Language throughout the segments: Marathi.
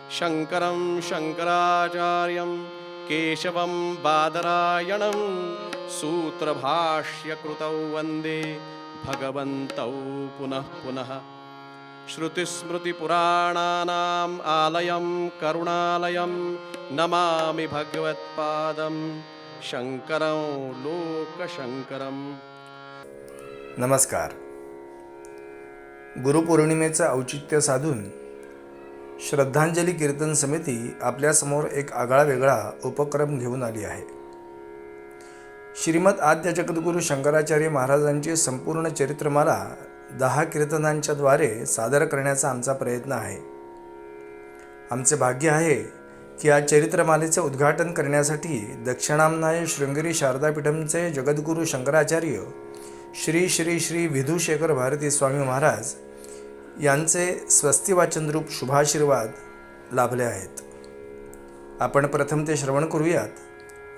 शङ्करं शङ्कराचार्यं केशवं बादरायणं सूत्रभाष्यकृतौ वन्दे भगवन्तौ पुनः पुनः। श्रुतिस्मृतिपुराणानाम् आलयं करुणालयं नमामि भगवत्पादं शङ्करं लोकशङ्करम्। नमस्कार. गुरुपौर्णिमेचं औचित्य साधून श्रद्धांजली कीर्तन समिती आपल्यासमोर एक आगळावेगळा उपक्रम घेऊन आली आहे. श्रीमद आद्य जगद्गुरू शंकराचार्य महाराजांची संपूर्ण चरित्रमाला 10 कीर्तनांच्या द्वारे सादर करण्याचा आमचा प्रयत्न आहे. आमचे भाग्य आहे की या चरित्रमालेचे उद्घाटन करण्यासाठी दक्षिणामनाय शृंगेरी शारदापीठमचे जगद्गुरू शंकराचार्य श्री श्री श्री विधुशेखर भारती स्वामी महाराज यांचे स्वस्तिवाचनरूप शुभाशीर्वाद लाभले आहेत. आपण प्रथम ते श्रवण करूयात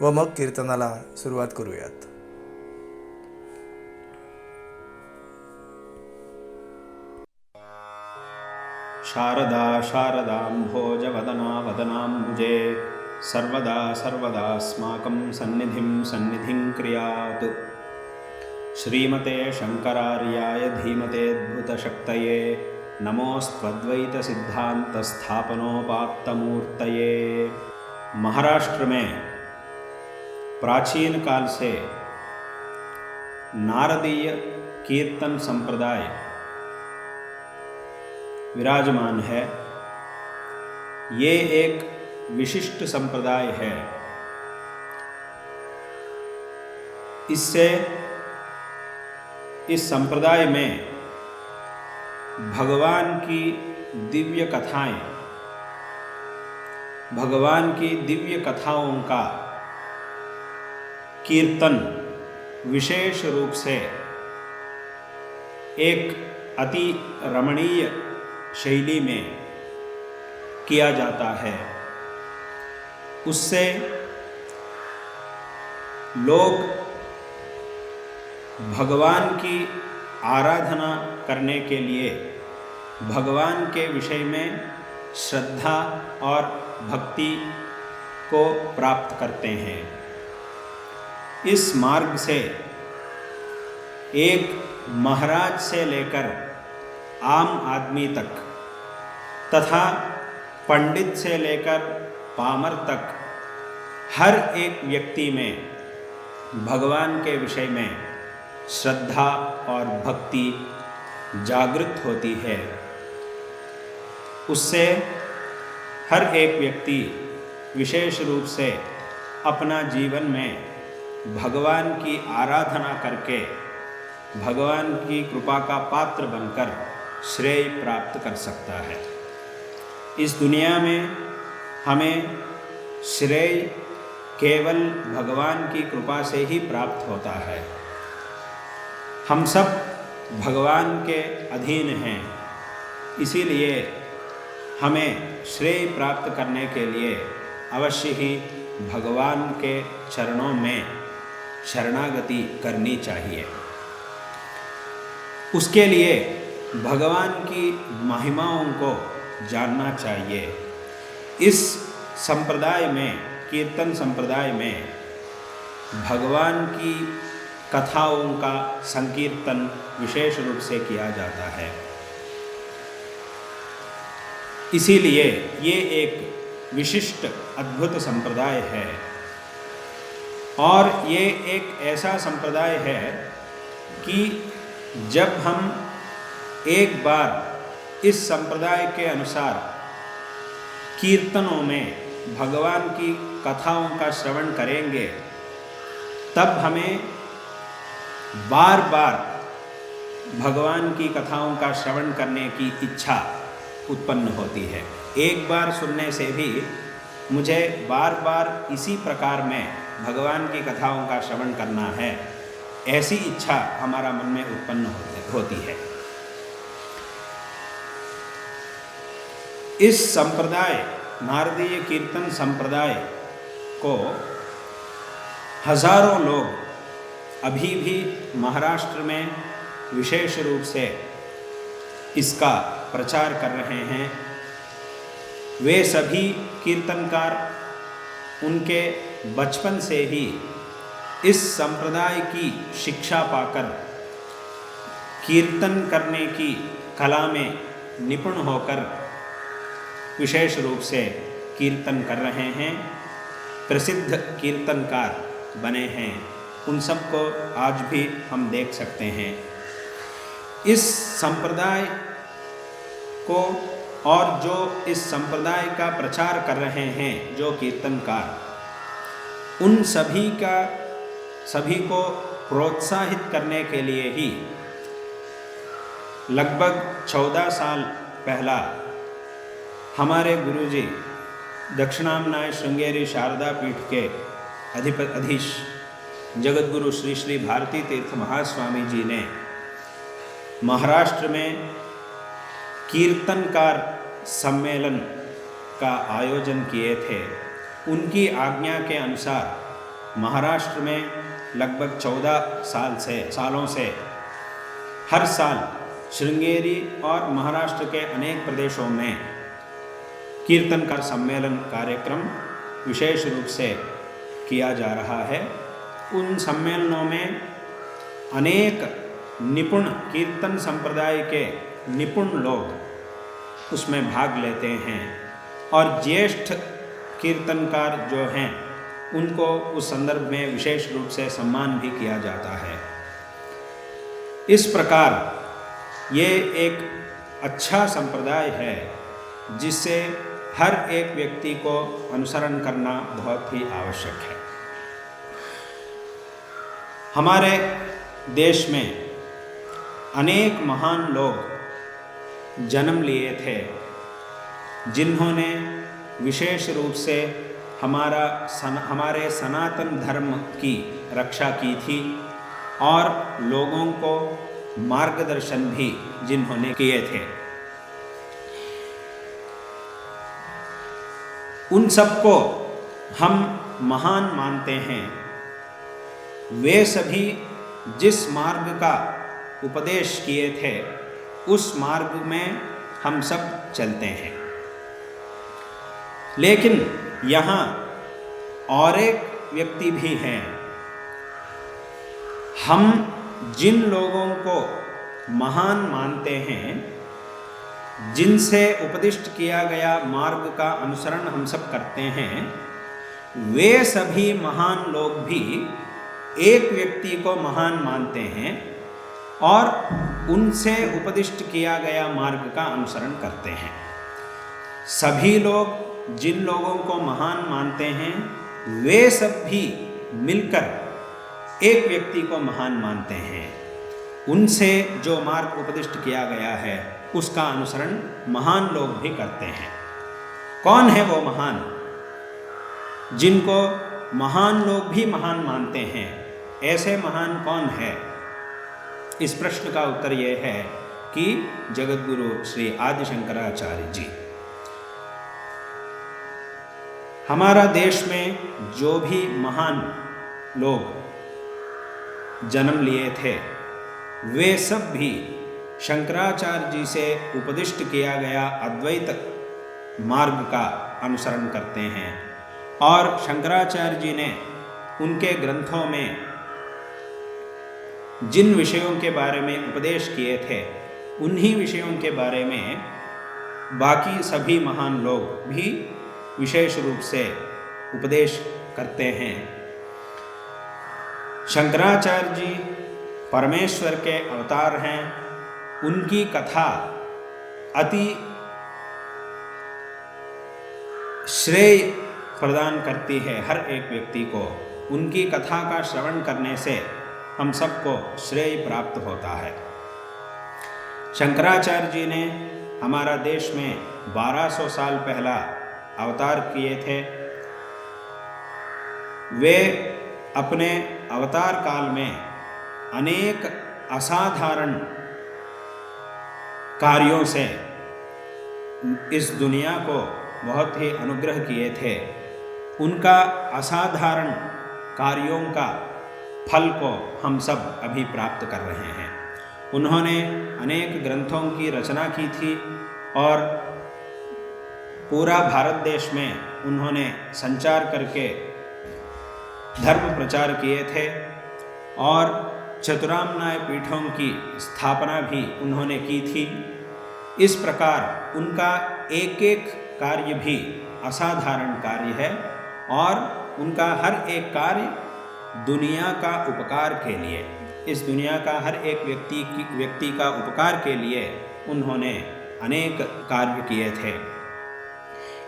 व मग कीर्तनाला सुरुवात करूयात. शारदा शारदाम्भोजवदना वदनाम्बुजे सर्वदा सर्वदास्माकं सन्निधिं क्रियात्. श्रीमते शंकरार्याय धीमतेऽद्भुतशक्तये नमोऽस्त्वद्वैतसिद्धान्तस्थापनोपात्तमूर्तये। महाराष्ट्र में प्राचीन काल से नारदीय कीर्तन संप्रदाय विराजमान है। ये एक विशिष्ट संप्रदाय है। इस संप्रदाय में भगवान की दिव्य कथाएं, भगवान की दिव्य कथाओं का कीर्तन विशेष रूप से एक अति रमणीय शैली में किया जाता है। उससे लोग भगवान की आराधना करने के लिए भगवान के विषय में श्रद्धा और भक्ति को प्राप्त करते हैं। इस मार्ग से एक महाराज से लेकर आम आदमी तक तथा पंडित से लेकर पामर तक हर एक व्यक्ति में भगवान के विषय में श्रद्धा और भक्ति जागृत होती है। उससे हर एक व्यक्ति विशेष रूप से अपना जीवन में भगवान की आराधना करके भगवान की कृपा का पात्र बनकर श्रेय प्राप्त कर सकता है। इस दुनिया में हमें श्रेय केवल भगवान की कृपा से ही प्राप्त होता है। हम सब भगवान के अधीन हैं, इसीलिए हमें श्रेय प्राप्त करने के लिए अवश्य ही भगवान के चरणों में शरणागति करनी चाहिए। उसके लिए भगवान की महिमाओं को जानना चाहिए। इस संप्रदाय में, कीर्तन संप्रदाय में भगवान की कथाओं का संकीर्तन विशेष रूप से किया जाता है। इसीलिए ये एक विशिष्ट अद्भुत संप्रदाय है। और ये एक ऐसा संप्रदाय है कि जब हम एक बार इस संप्रदाय के अनुसार कीर्तनों में भगवान की कथाओं का श्रवण करेंगे, तब हमें बार बार भगवान की कथाओं का श्रवण करने की इच्छा उत्पन्न होती है। एक बार सुनने से भी मुझे बार बार इसी प्रकार में भगवान की कथाओं का श्रवण करना है, ऐसी इच्छा हमारा मन में उत्पन्न होती है। इस संप्रदाय, नारदीय कीर्तन संप्रदाय को हजारों लोग अभी भी महाराष्ट्र में विशेष रूप से इसका प्रचार कर रहे हैं। वे सभी कीर्तनकार उनके बचपन से ही इस संप्रदाय की शिक्षा पाकर कीर्तन करने की कला में निपुण होकर विशेष रूप से कीर्तन कर रहे हैं, प्रसिद्ध कीर्तनकार बने हैं। उन सबको आज भी हम देख सकते हैं। इस संप्रदाय को और जो इस संप्रदाय का प्रचार कर रहे हैं, जो कीर्तनकार, उन सभी को प्रोत्साहित करने के लिए ही लगभग 14 साल पहला हमारे गुरुजी दक्षिणामनाय श्रृंगेरी शारदा पीठ के अधीश जगत गुरु श्री श्री भारती तीर्थ महास्वामी जी ने महाराष्ट्र में कीर्तनकार सम्मेलन का आयोजन किए थे। उनकी आज्ञा के अनुसार महाराष्ट्र में लगभग 14 सालों से हर साल श्रृंगेरी और महाराष्ट्र के अनेक प्रदेशों में कीर्तनकार सम्मेलन कार्यक्रम विशेष रूप से किया जा रहा है। उन सम्मेलनों में अनेक निपुण कीर्तन संप्रदाय के निपुण लोग उसमें भाग लेते हैं और ज्येष्ठ कीर्तनकार जो हैं उनको उस संदर्भ में विशेष रूप से सम्मान भी किया जाता है। इस प्रकार ये एक अच्छा संप्रदाय है जिससे हर एक व्यक्ति को अनुसरण करना बहुत ही आवश्यक है। हमारे देश में अनेक महान लोग जन्म लिए थे जिन्होंने विशेष रूप से हमारे सनातन धर्म की रक्षा की थी और लोगों को मार्गदर्शन भी जिन्होंने किए थे। उन सबको हम महान मानते हैं। वे सभी जिस मार्ग का उपदेश किए थे उस मार्ग में हम सब चलते हैं। लेकिन यहाँ और एक व्यक्ति भी हैं। हम जिन लोगों को महान मानते हैं, जिनसे उपदिष्ट किया गया मार्ग का अनुसरण हम सब करते हैं, वे सभी महान लोग भी एक व्यक्ति को महान मानते हैं और उनसे उपदिष्ट किया गया मार्ग का अनुसरण करते हैं। सभी लोग जिन लोगों को महान मानते हैं वे सब भी मिलकर एक व्यक्ति को महान मानते हैं। उनसे जो मार्ग उपदिष्ट किया गया है उसका अनुसरण महान लोग भी करते हैं। कौन है वो महान जिनको महान लोग भी महान मानते हैं? ऐसे महान कौन है? इस प्रश्न का उत्तर यह है कि जगत गुरु श्री आदि शंकराचार्य जी। हमारा देश में जो भी महान लोग जन्म लिए थे वे सब भी शंकराचार्य जी से उपदिष्ट किया गया अद्वैत मार्ग का अनुसरण करते हैं और शंकराचार्य जी ने उनके ग्रंथों में जिन विषयों के बारे में उपदेश किए थे उन्हीं विषयों के बारे में बाकी सभी महान लोग भी विशेष रूप से उपदेश करते हैं। शंकराचार्य जी परमेश्वर के अवतार हैं। उनकी कथा अति श्रेय प्रदान करती है हर एक व्यक्ति को। उनकी कथा का श्रवण करने से हम सबको श्रेय प्राप्त होता है। शंकराचार्य जी ने हमारा देश में 1200 साल पहला अवतार किए थे। वे अपने अवतार काल में अनेक असाधारण कार्यों से इस दुनिया को बहुत ही अनुग्रह किए थे। उनका असाधारण कार्यों का फल को हम सब अभी प्राप्त कर रहे हैं। उन्होंने अनेक ग्रंथों की रचना की थी और पूरा भारत देश में उन्होंने संचार करके धर्म प्रचार किए थे और चतुराम्नाय पीठों की स्थापना भी उन्होंने की थी। इस प्रकार उनका एक एक कार्य भी असाधारण कार्य है और उनका हर एक कार्य दुनिया का उपकार के लिए, इस दुनिया का हर एक व्यक्ति का उपकार के लिए उन्होंने अनेक कार्य किए थे।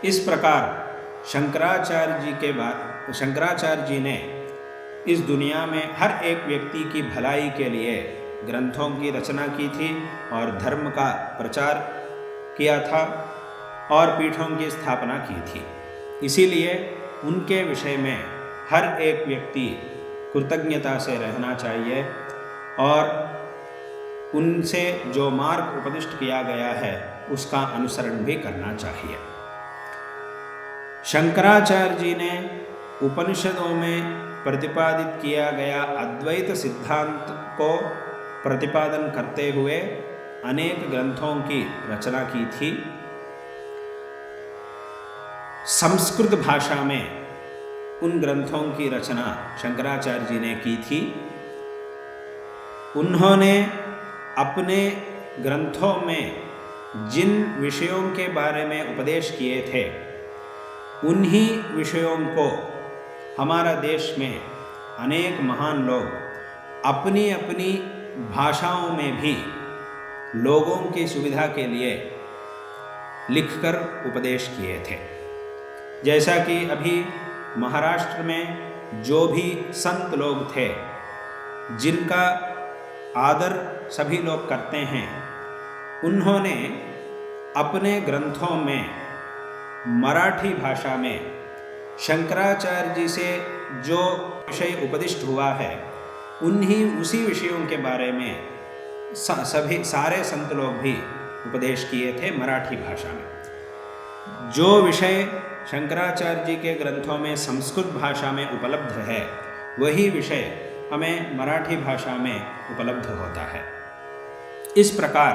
इस प्रकार शंकराचार्य जी ने इस दुनिया में हर एक व्यक्ति की भलाई के लिए ग्रंथों की रचना की थी और धर्म का प्रचार किया था और पीठों की स्थापना की थी। इसीलिए उनके विषय में हर एक व्यक्ति कृतज्ञता से रहना चाहिए और उनसे जो मार्ग उपदिष्ट किया गया है उसका अनुसरण भी करना चाहिए। शंकराचार्य जी ने उपनिषदों में प्रतिपादित किया गया अद्वैत सिद्धांत को प्रतिपादन करते हुए अनेक ग्रंथों की रचना की थी। संस्कृत भाषा में उन ग्रंथों की रचना शंकराचार्य जी ने की थी। उन्होंने अपने ग्रंथों में जिन विषयों के बारे में उपदेश किए थे उन्हीं विषयों को हमारा देश में अनेक महान लोग अपनी अपनी भाषाओं में भी लोगों की सुविधा के लिए लिखकर उपदेश किए थे। जैसा कि अभी महाराष्ट्र में जो भी संत लोग थे जिनका आदर सभी लोग करते हैं, उन्होंने अपने ग्रंथों में मराठी भाषा में शंकराचार्य जी से जो विषय उपदिष्ट हुआ है उसी विषयों के बारे में सारे संत लोग भी उपदेश किए थे मराठी भाषा में। जो विषय शंकराचार्य जी के ग्रंथों में संस्कृत भाषा में उपलब्ध है वही विषय हमें मराठी भाषा में उपलब्ध होता है। इस प्रकार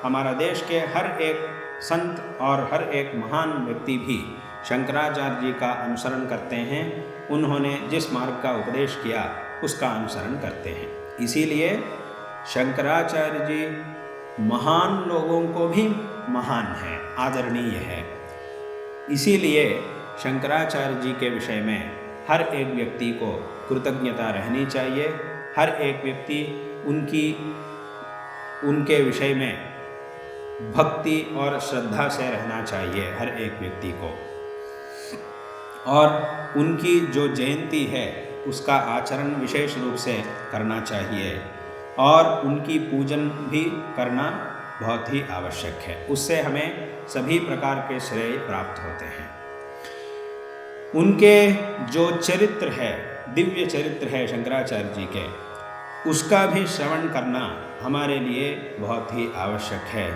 हमारा देश के हर एक संत और हर एक महान व्यक्ति भी शंकराचार्य जी का अनुसरण करते हैं। उन्होंने जिस मार्ग का उपदेश किया उसका अनुसरण करते हैं। इसीलिए शंकराचार्य जी महान लोगों को भी महान है, आदरणीय है। इसीलिए शंकराचार्य जी के विषय में हर एक व्यक्ति को कृतज्ञता रहनी चाहिए। हर एक व्यक्ति उनके विषय में भक्ति और श्रद्धा से रहना चाहिए हर एक व्यक्ति को, और उनकी जो जयंती है उसका आचरण विशेष रूप से करना चाहिए और उनकी पूजन भी करना बहुत ही आवश्यक है। उससे हमें सभी प्रकार के श्रेय प्राप्त होते हैं। उनके जो चरित्र है, दिव्य चरित्र है शंकराचार्य जी के, उसका भी श्रवण करना हमारे लिए बहुत ही आवश्यक है।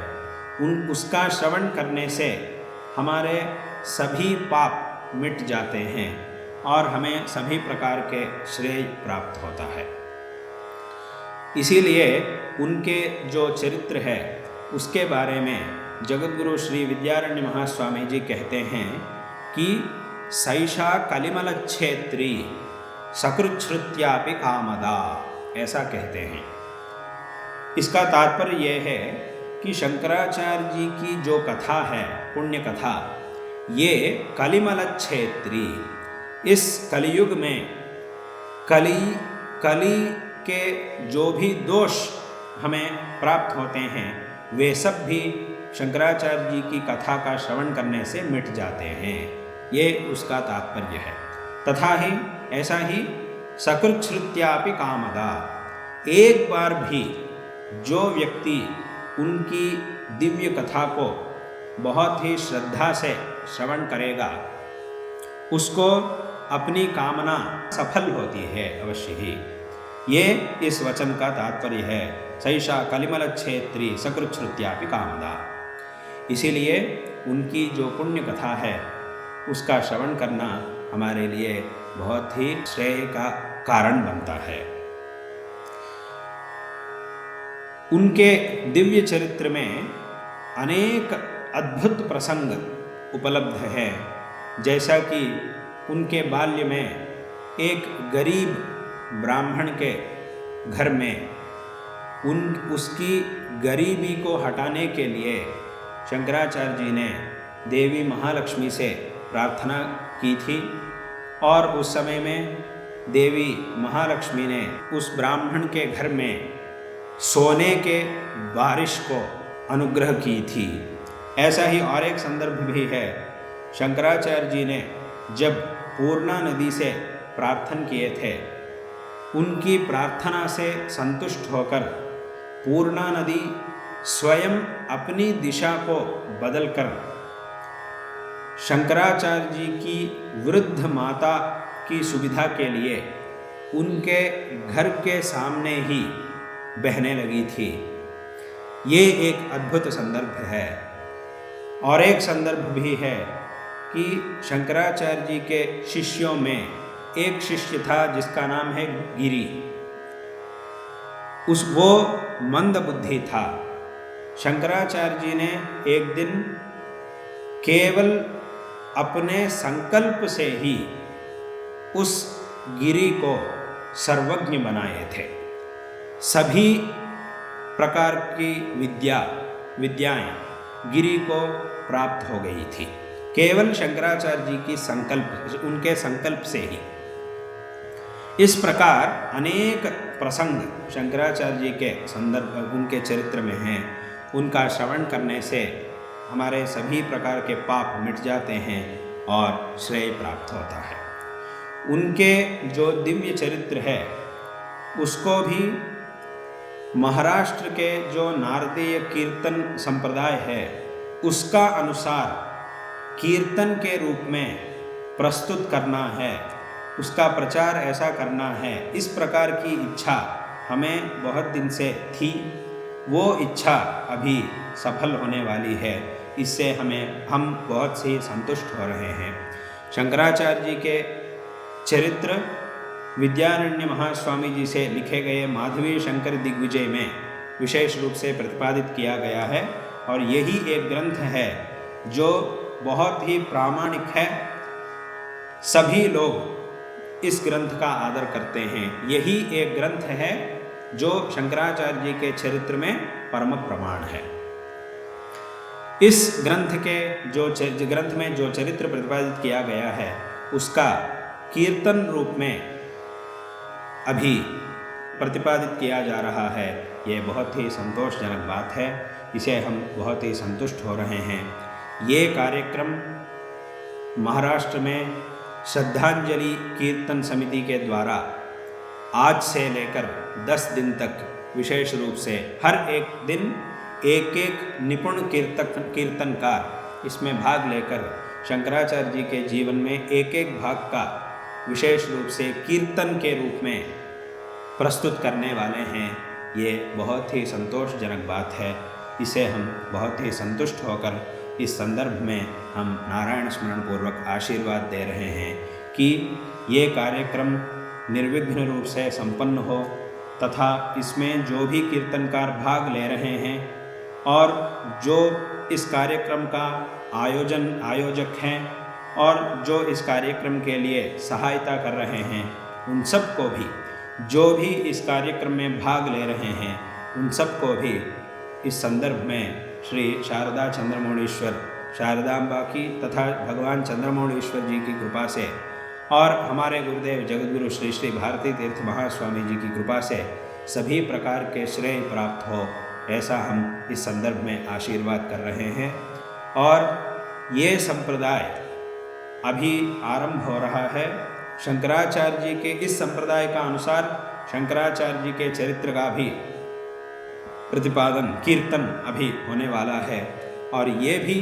उसका श्रवण करने से हमारे सभी पाप मिट जाते हैं और हमें सभी प्रकार के श्रेय प्राप्त होता है। इसीलिए उनके जो चरित्र है उसके बारे में जगद्गुरु श्री विद्यारण्य महास्वामी जी कहते हैं कि सैषा कलिमलच्छेत्री सकृच्छ्रुत्यापि कामदा, ऐसा कहते हैं। इसका तात्पर्य यह है कि शंकराचार्य जी की जो कथा है, पुण्य कथा, ये कलिमलच्छेत्री, इस कलियुग में कली के जो भी दोष हमें प्राप्त होते हैं वे सब भी शंकराचार्य जी की कथा का श्रवण करने से मिट जाते हैं। ये उसका तात्पर्य है। तथा ही ऐसा ही सकृच्छ्रुत्यापि कामदा, एक बार भी जो व्यक्ति उनकी दिव्य कथा को बहुत ही श्रद्धा से श्रवण करेगा उसको अपनी कामना सफल होती है अवश्य ही। ये इस वचन का तात्पर्य है, सैषा कलिमलच्छेत्री सकृच्छ्रुत्यापि कामदा। इसीलिए उनकी जो पुण्य कथा है उसका श्रवण करना हमारे लिए बहुत ही श्रेय का कारण बनता है। उनके दिव्य चरित्र में अनेक अद्भुत प्रसंग उपलब्ध है। जैसा कि उनके बाल्य में एक गरीब ब्राह्मण के घर में उसकी गरीबी को हटाने के लिए शंकराचार्य जी ने देवी महालक्ष्मी से प्रार्थना की थी, और उस समय में देवी महालक्ष्मी ने उस ब्राह्मण के घर में सोने के बारिश को अनुग्रह की थी। ऐसा ही और एक संदर्भ भी है। शंकराचार्य जी ने जब पूर्णा नदी से प्रार्थना किए थे, उनकी प्रार्थना से संतुष्ट होकर पूर्णा नदी स्वयं अपनी दिशा को बदलकर शंकराचार्य जी की वृद्ध माता की सुविधा के लिए उनके घर के सामने ही बहने लगी थी। ये एक अद्भुत संदर्भ है। और एक संदर्भ भी है कि शंकराचार्य जी के शिष्यों में एक शिष्य था जिसका नाम है गिरि। वो मंद बुद्धि था। शंकराचार्य जी ने एक दिन केवल अपने संकल्प से ही उस गिरि को सर्वज्ञ बनाए थे। सभी प्रकार की विद्याएं गिरि को प्राप्त हो गई थी, केवल शंकराचार्य जी की उनके संकल्प से ही। इस प्रकार अनेक प्रसंग शंकराचार्य जी के संदर्भ उनके चरित्र में हैं। उनका श्रवण करने से हमारे सभी प्रकार के पाप मिट जाते हैं और श्रेय प्राप्त होता है। उनके जो दिव्य चरित्र है उसको भी महाराष्ट्र के जो नारदीय कीर्तन संप्रदाय है उसका अनुसार कीर्तन के रूप में प्रस्तुत करना है, उसका प्रचार ऐसा करना है। इस प्रकार की इच्छा हमें बहुत दिन से थी, वो इच्छा अभी सफल होने वाली है। इससे हम बहुत से संतुष्ट हो रहे हैं। शंकराचार्य जी के चरित्र विद्यारण्य महास्वामी जी से लिखे गए माधवी शंकर दिग्विजय में विशेष रूप से प्रतिपादित किया गया है, और यही एक ग्रंथ है जो बहुत ही प्रामाणिक है। सभी लोग इस ग्रंथ का आदर करते हैं। यही एक ग्रंथ है जो शंकराचार्य जी के चरित्र में परम प्रमाण है। इस ग्रंथ में जो चरित्र प्रतिपादित किया गया है उसका कीर्तन रूप में अभी प्रतिपादित किया जा रहा है। ये बहुत ही संतोषजनक बात है, इसे हम बहुत ही संतुष्ट हो रहे हैं। ये कार्यक्रम महाराष्ट्र में श्रद्धांजलि कीर्तन समिति के द्वारा आज से लेकर 10 दिन तक विशेष रूप से हर एक दिन एक एक निपुण कीर्तनकार इसमें भाग लेकर शंकराचार्य जी के जीवन में एक एक भाग का विशेष रूप से कीर्तन के रूप में प्रस्तुत करने वाले हैं। ये बहुत ही संतोषजनक बात है। इसे हम बहुत ही संतुष्ट होकर इस संदर्भ में हम नारायण स्मरण पूर्वक आशीर्वाद दे रहे हैं कि ये कार्यक्रम निर्विघ्न रूप से संपन्न हो, तथा इसमें जो भी कीर्तनकार भाग ले रहे हैं और जो इस कार्यक्रम का आयोजक हैं और जो इस कार्यक्रम के लिए सहायता कर रहे हैं, उन सब को भी, जो भी इस कार्यक्रम में भाग ले रहे हैं उन सब को भी इस संदर्भ में श्री शारदा चंद्रमौळीश्वर शारदांबा की तथा भगवान चंद्रमौळीश्वर जी की कृपा से और हमारे गुरुदेव जगतगुरु श्री श्री भारती तीर्थ महास्वामी जी की कृपा से सभी प्रकार के श्रेय प्राप्त हो, ऐसा हम इस संदर्भ में आशीर्वाद कर रहे हैं। और ये संप्रदाय अभी आरंभ हो रहा है। शंकराचार्य जी के इस संप्रदाय का अनुसार शंकराचार्य जी के चरित्र का भी प्रतिपादन कीर्तन अभी होने वाला है, और ये भी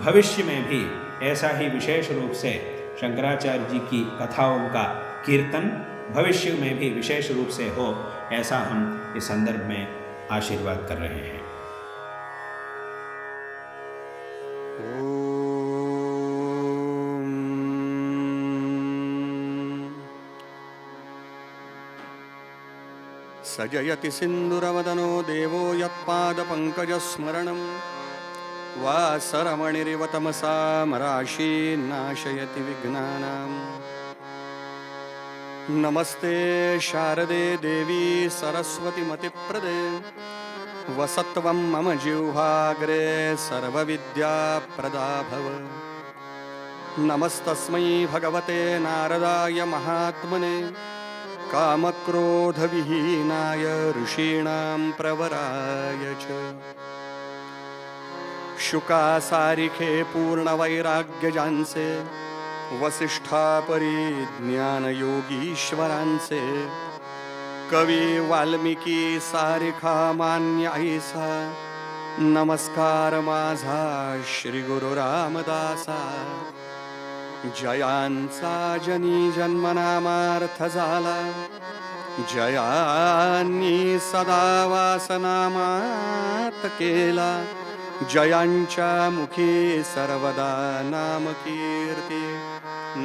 भविष्य में भी ऐसा ही विशेष रूप से शंकराचार्य जी की कथाओं का कीर्तन भविष्य में भी विशेष रूप से हो, ऐसा हम इस संदर्भ में आशीर्वाद कर रहे हैं। सजयति सिन्दूरवदनो देवो यत्पादपङ्कजस्मरणं वासरमणिरिव तमसामराशी नाशयति विघ्नानाम् नमस्ते शारदे देवी सरस्वती मतिप्रदे वसत्वं मम जिह्वाग्रे सर्वविद्याप्रदा भव नमस्तस्मै भगवते नारदाय महात्मने कामक्रोधविहीनाय ऋषीणां प्रवराय च शुकासारिखे पूर्णवैराग्यजांसे वसिष्ठा परिज्ञानयोगीश्वरांचे कवी वाल्मिकी सारिखा मान्य ऐसा नमस्कार माझा श्री गुरु रामदासा जयांचा जनी जन्मनामार्थ झाला जयांनी सदा वासनामात केला जयांच्या मुखी सर्वदा नाम कीर्ती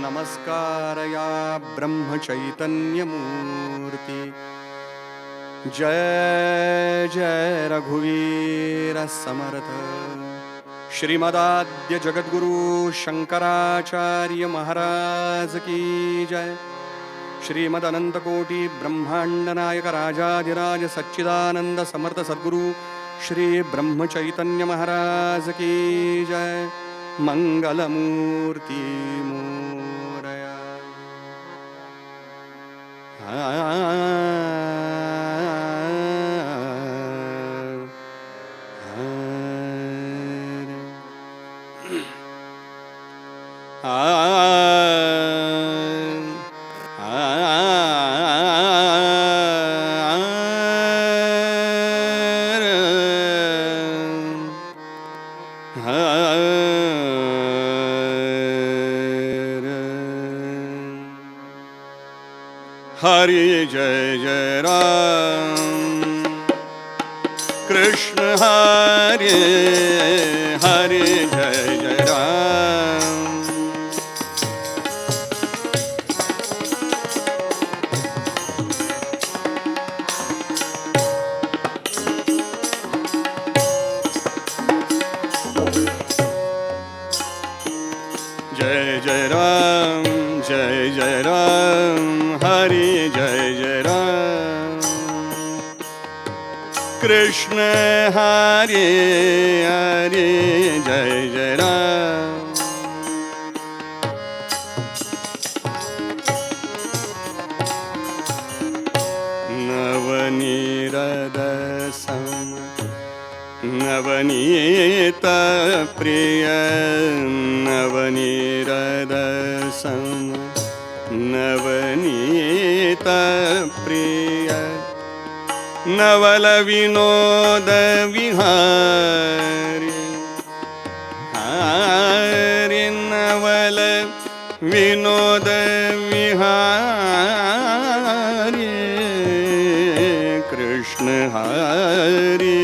नमस्कार या ब्रह्मचैतन्य मूर्ती जय जय रघुवीर समर्थ श्रीमदाद्य जगद्गुरु शंकराचार्य महाराज की जय श्रीमद अनंत कोटी ब्रह्मांड नायक राजाधिराज सच्चिदानंद समर्थ सद्गुरु श्री ब्रह्मचैतन्य महाराज की जय मंगलमूर्ती मोरया हरि जय जय राम कृष्ण हरि हरि जय जय राम जय जय राम जय जय राम हरि जय जय राम कृष्ण हरि हरि जय जय राम नवनीरदसम नवनीत प्रिय नवनीरदसम नवनीत प्रिय नवल विनोद विहारी हरि नवल विनोद विहारी कृष्ण हरि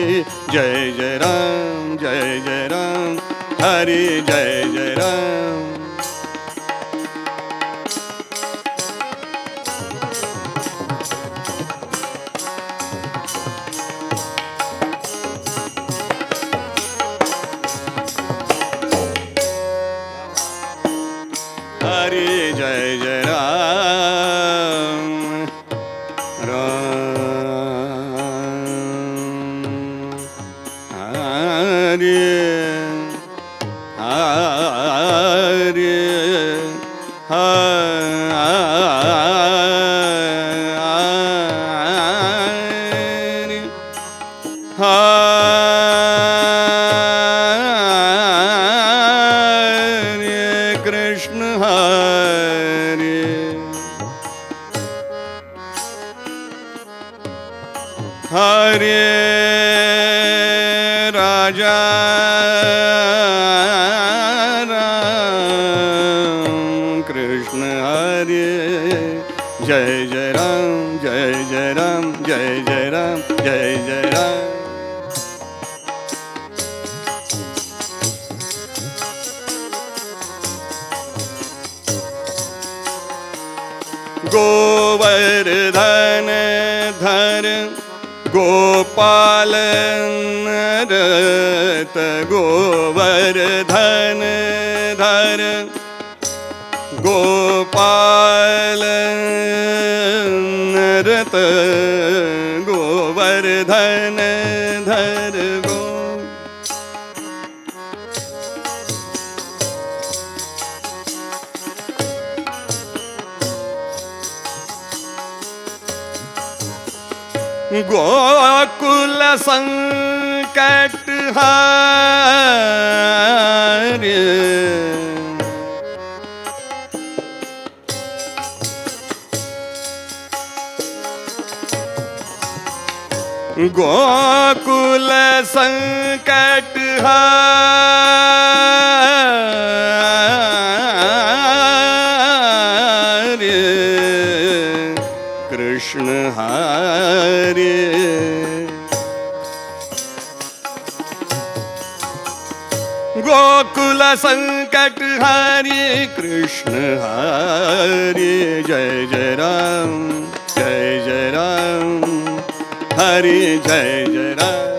जय जय राम हरि जय जय राम हरि जय जय राम राम हरि हरि हरि हरि कृष्ण हरि हरे राजा राम कृष्ण हरे जय जय राम जय जय राम जय जय राम जय जय राम गोवर्धन धर गोपाल नरत गोवर्धन धर गोपाल नरत गोवर्धन धर गो गोकुल संकट हारे गोकुल संकट हारे कृष्ण हरे गोकुल संकट हरे कृष्ण हरे जय जय राम हरे जय जय राम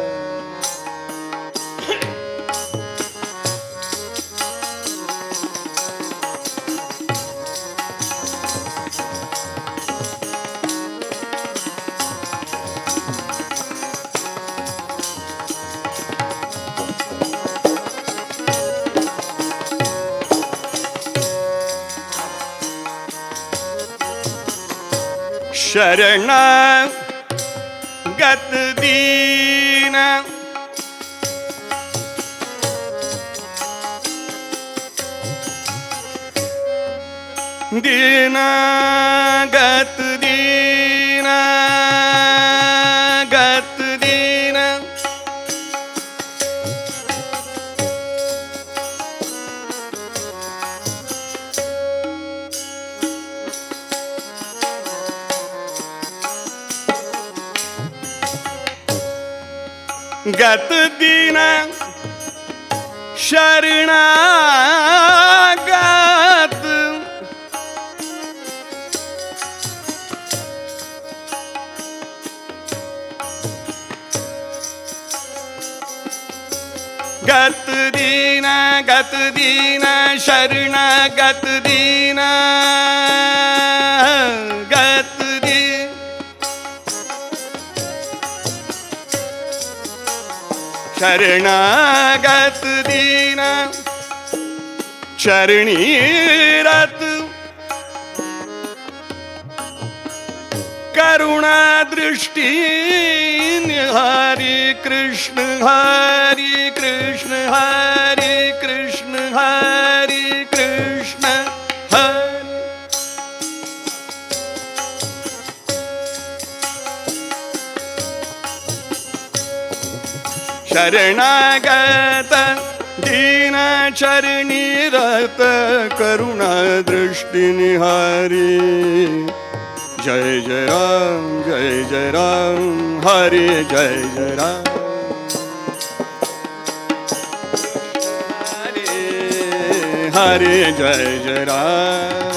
शरणागत दीन दीनागत दीनागत दीन गत दीन शरणागत गत दीन शरणागत दीन गत दीन शरणागत दीन चरणी रत करुणा दृष्टि हरे कृष्ण हरे कृष्ण हरे कृष्ण हरे कृष्ण हरे शरणागत दीन चरणी रत करुणा दृष्टि निहारी जय जय राम हरे जय जय राम हरे जय जय राम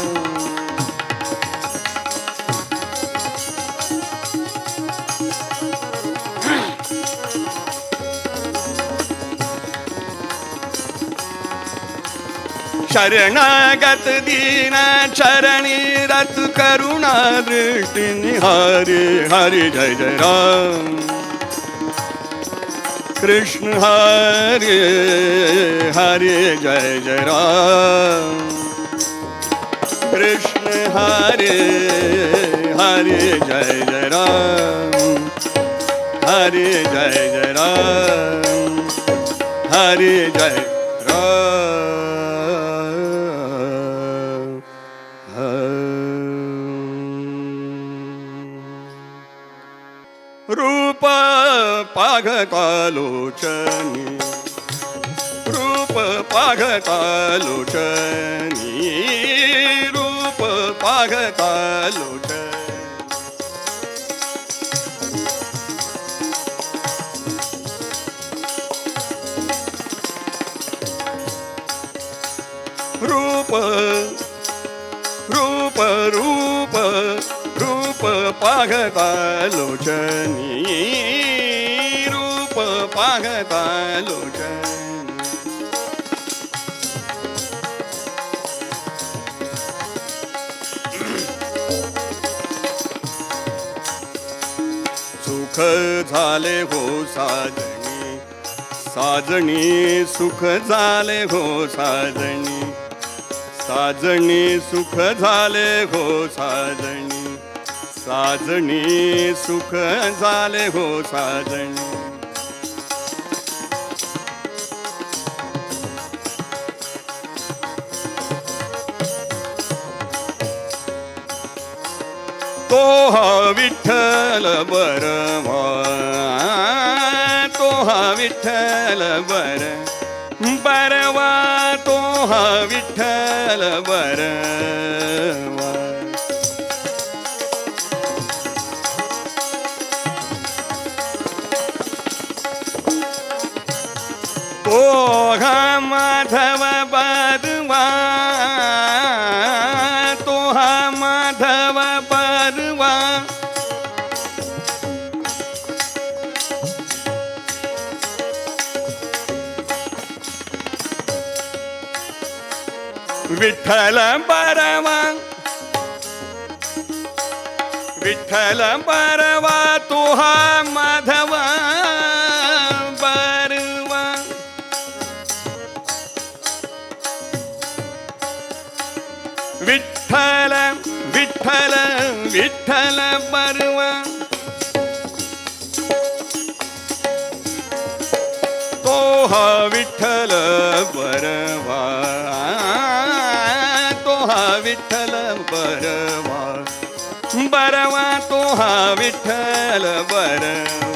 शरणागत दीन चरणी रत करुणा दृष्टि निहारे हरे जय जय राम कृष्ण हरे हरे जय जय राम कृष्ण हरे हरे जय जय राम हरे जय जय राम हरे जय रूप पाघकालोचनी रूप पाघकालोचनी रूप पाघकालोचनी रूप रूप रूप रूप पाहता लोचनी रूप पाहता लोचनी सुख झाले हो साजणी साजणी सुख झाले हो साजणी साजणी सुख झाले हो साजणी साजणी सुख झाले हो साजणी तो हा विठ्ठल बरवा तो हा विठ्ठल बरवा तो हा विठ्ठल बरवा तो हा माधव बरवा तो हा माधव बरवा विठ्ठल बरवा विठ्ठल बरवा तो हा माधव बरवा विठ्ठल विठ्ठल विठ्ठल बरवा तो हा विठ्ठल बरवा तो हा विठ्ठल बरवा बरवा तो हा विठ्ठल बरवा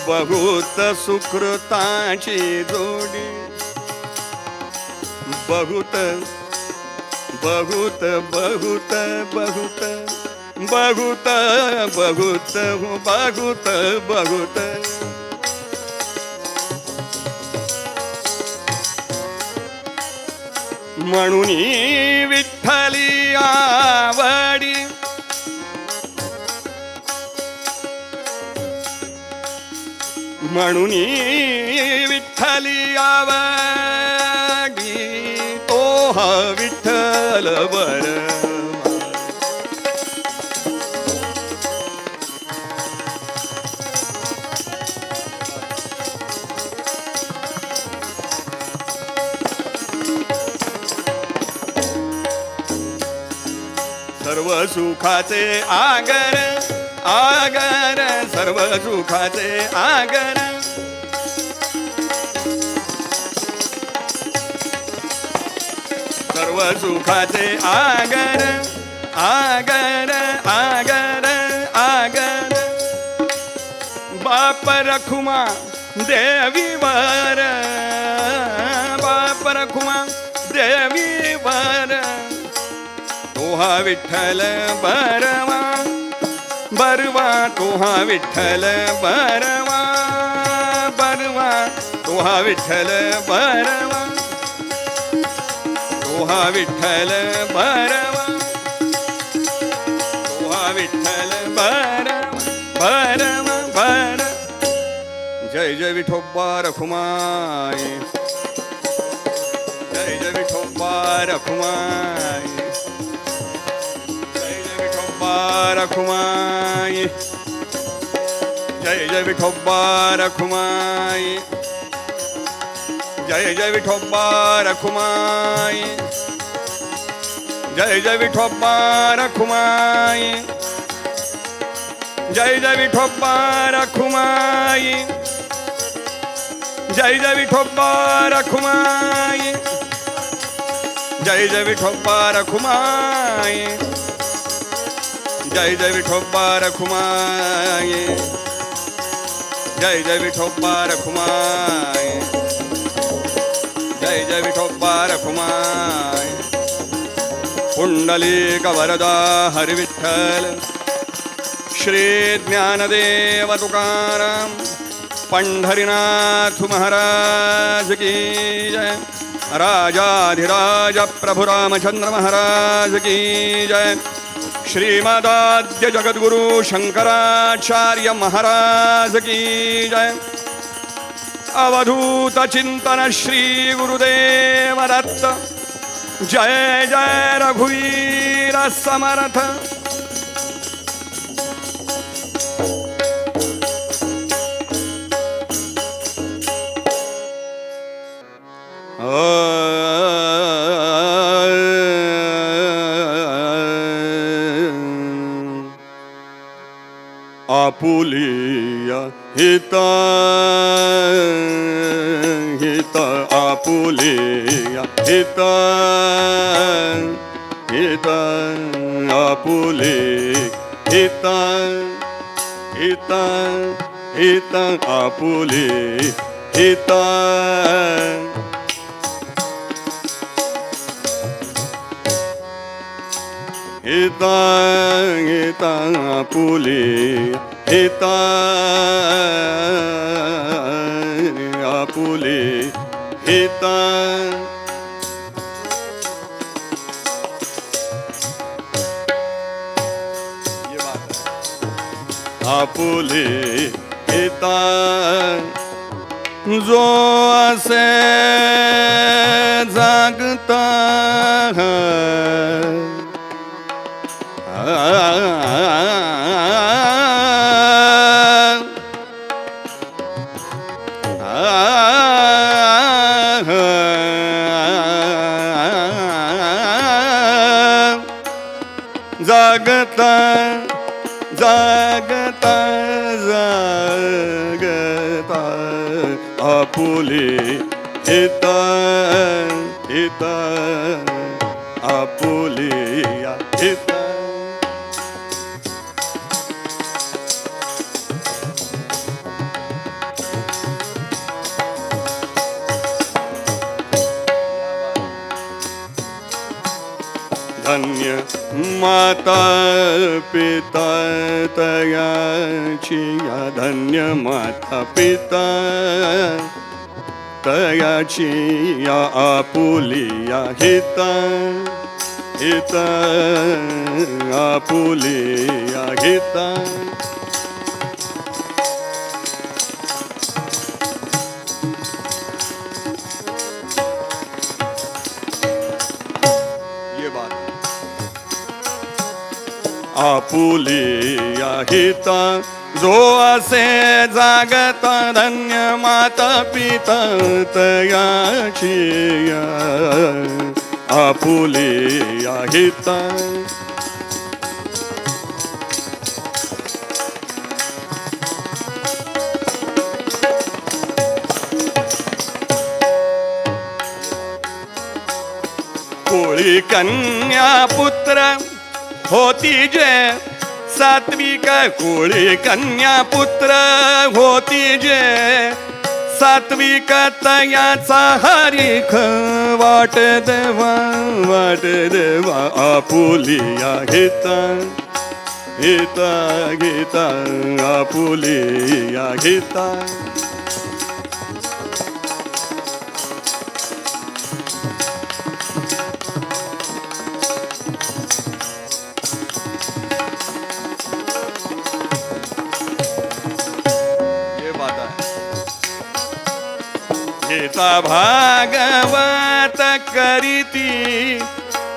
बहुत सुकृताची जोडी बहुत बहुत बहुत बहुत बहुत बहुत बहुत बहुत म्हणून विठ्ठली आवडी म्हणून विठ्ठली आवडी तो हा विठ्ठल बरवा सर्व सुखाचे आगर आगर सर्व सुखाचे आगर सर्व सुखाचे आगर आगर आगर आगर बाप रखुमा देवीवर बाप रखुमा देवीवर तो हा विठ्ठल बरवा बरवा तो हा विठ्ठल बरवा बरवा तो हा विठ्ठल बरवा तो हा विठ्ठल बरवा तो हा विठ्ठल बरवा बरवा बर जय जय विठोबा रखुमाई जय जय विठोबा रखुमाई रखुमाई जय जय विठोबा रखुमाई जय जय विठोबा रखुमाई जय जय विठोबा रखुमाई जय जय विठोबा रखुमाई जय जय विठोबा रखुमाई जय जय विठोबा रखुमाई जय जय विठोबा रखुमाई जय जय विठोबा रखुमाई जय जय विठोबा रखुमाई पुंडलिक वरदा हरि विठ्ठल श्री ज्ञानदेव तुकाराम पंढरीनाथ महाराज की जय, राजाधिराज प्रभु रामचंद्र महाराज की जय, श्रीमदाद्य जगद्गुरु शंकराचार्य महाराज की जय, अवधूत चिंतन श्री गुरुदेव दत्त, जय जय रघुवीर समर्थ। आपुलिया हिता हिता आपुलिया हिता हिता आपुले हिता हिता हिता आपुले हिता हिता हिता आपुले हिता आपुले हिता ये बात है। आपुले हिता जो असे जागता है जागता जागता जागता आपुले हिता हिता आपुले हिता धन्य माता पिता तयाची या, धन्य माता पिता तयाची या, आपुलिया हिता हिता आपुलिया हिता आपुलिया हिता जो असे जागता, धन्य माता पिता तयाची या, आपुलिया हिता कोळी कन्या पुत्र होती जे सात्विक, कोळी कन्या पुत्र होती जे सात्विक, तयाचा हरिख वाट देवा वाट देवा, आपुलिया हिता हिता गीता आपुलिया हिता गीता भागवत करीती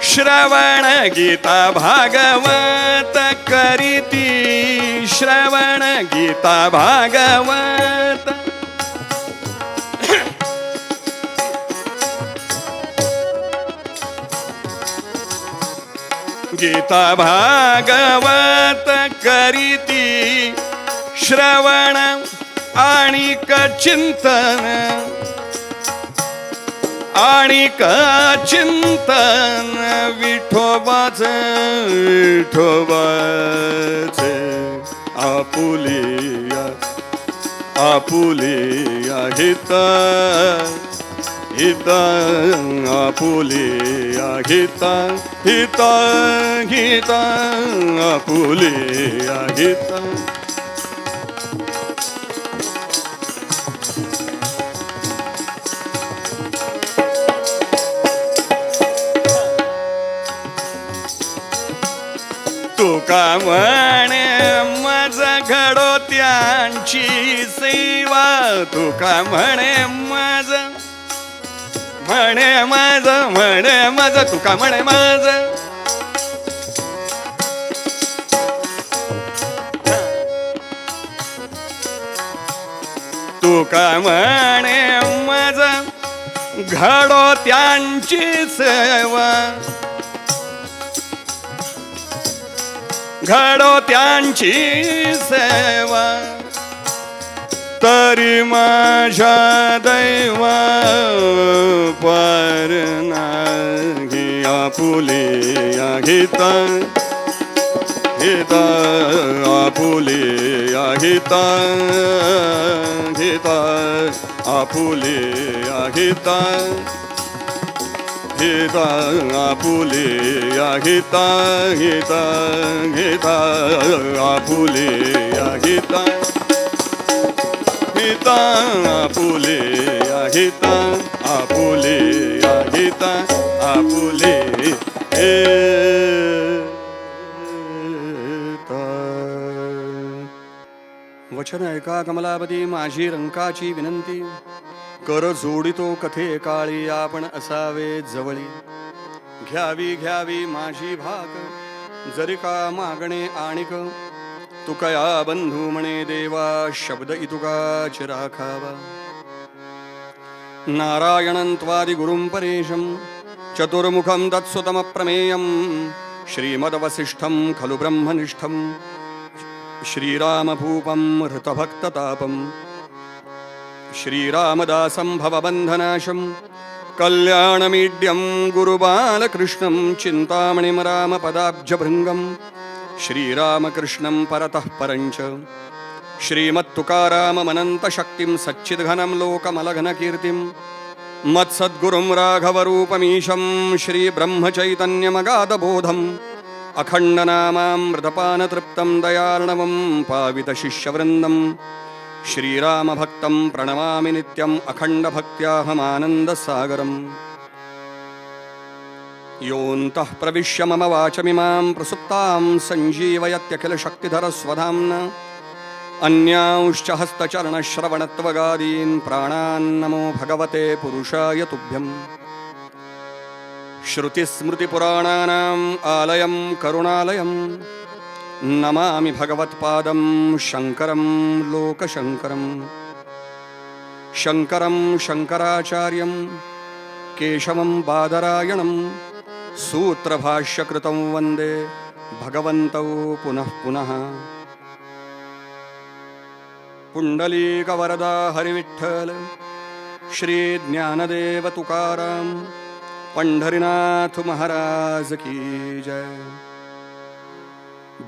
श्रवण, गीता भागवत करीती श्रवण, गीता भागवत गीता भागवत करीती श्रवण आणि चिंतन आणि चिंतन विठोबाचे विठोबाचे, आपुलिया आपुलिया हिता हिता आपुलिया हिता हिता हिता आपुलिया हिता त्यांची सेवा तुका म्हणे माझ तुका म्हणे माझ तुका म्हणे माझ घडो त्यांची सेवा घडो त्यांची सेवा तरी माझ्या दैवा पर नाही आपुले हिता हिता आपुले हिता हिता आपुले हिता हिता आपुले हिता हिता हिता आपुले हिता हिता आपुले हिता आपुले हिता आपुले वचन ऐका कमलापती माझी रंकाची विनंती कर जोडितो कथे काळी आपण असावे जवळी घ्यावी घ्यावी माझी भाक जरी का मागणे आणिक तुकया बंधू म्हणे देवा शब्द इतुकाच राखावा नारायणं त्वादि गुरुं परेशं चतुर्मुखं तत्सुतमप्रमेयं श्रीमद्वसिष्ठं खलु ब्रह्मनिष्ठं श्रीरामभूपं हृतभक्ततापं श्रीरामदासं भवबन्धनाशं कल्याणमीड्यं गुरुबालकृष्णं चिन्तामणिं रामपदाब्जभृङ्गं श्रीरामकृष्णं परतः परञ्च श्रीमत्तुकाराममनन्तशक्तिं सच्चिद्घनं लोकमलघनकीर्तिं मत्सद्गुरुं राघवरूपमीशं श्रीब्रह्मचैतन्यमगाधबोधम् अखण्डनामामृतपानतृप्तं दयार्णवं पावितशिष्यवृन्दं श्रीरामभक्तं प्रणमामि नित्यम् अखण्डभक्त्याहमानन्दसागरम् योऽन्तः प्रविश्य मम वाचमिमां प्रसुप्तां सञ्जीवयत्यखिलशक्तिधरस्वधाम्ना अन्यांश्च हस्तचरणश्रवणत्वगादीन् प्राणान्नमो भगवते पुरुषाय तुभ्यम् श्रुतिस्मृतिपुराणानाम् आलयं करुणालयं नमामि भगवत्पादं शङ्करं लोकशङ्करं शङ्करं शङ्कराचार्यं केशवं बादरायणं सूत्रभाष्यकृतं वन्दे भगवन्तौ पुनः पुनः पुण्डलीकवरदा हरिविठ्ठल श्री ज्ञानदेव तुकाराम पंढरीनाथ महाराज की जय।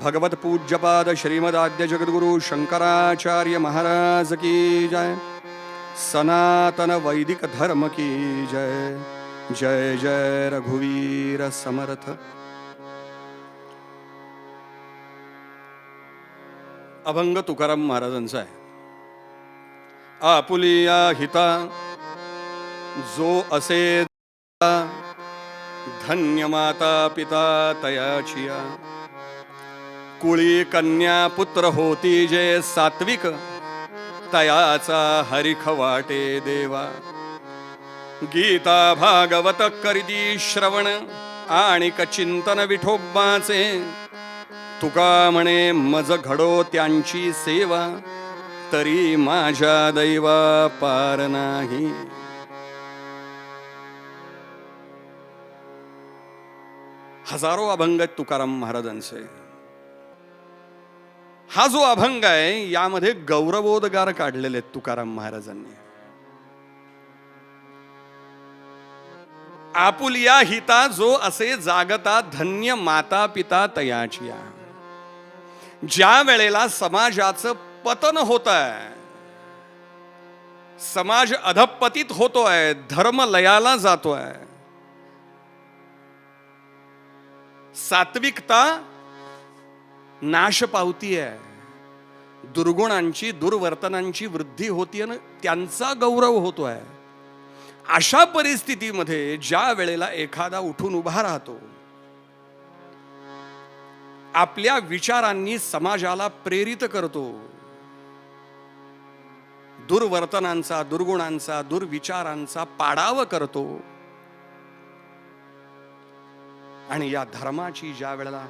भगवत पूज्यपाद श्रीमदाद्य जगद्गुरु शंकराचार्य महाराज की जय। सनातन वैदिक धर्म की जय। जय जय रघुवीर समर्थ। अभंग तुकाराम महाराजांचा आहे। आपुलिया हिता जो असे धन्य माता पिता तयाचिया कुळी कन्या पुत्र होती जे सात्विक तयाचा हरिख वाटे देवा। गीता भागवत करीती श्रवण आणि चिंतन विठोबाचे तुका म्हणे मज घडो त्यांची सेवा तरी माझ्या दैवा पार नाही। हजारो अभंग आहेत तुकाराम महाराजांचे। हा जो अभंग आहे यामध्ये गौरवोद्गार काढलेले आहेत तुकाराम महाराजांनी। आपुलिया हिता जो असे जागता धन्य माता पिता तयाचिया। ज्या वेळेला समाजाचं पतन होत आहे, समाज अधपतित होतोय, धर्म लयाला जातोय, सात्विकता नाश पावतीये, दुर्गुणांची दुर्वर्तनांची वृद्धी होतीये ना, त्यांचा गौरव होतोय। अशा परिस्थितीमध्ये ज्या वेळेला एखादा उठून उभा राहतो, आपल्या विचारांनी समाजाला प्रेरित करतो, दुर्वर्तनांचा, दुर्गुणांचा, दुर्विचारांचा पाडाव करतो. आणि या धर्माची ज्या वेळेला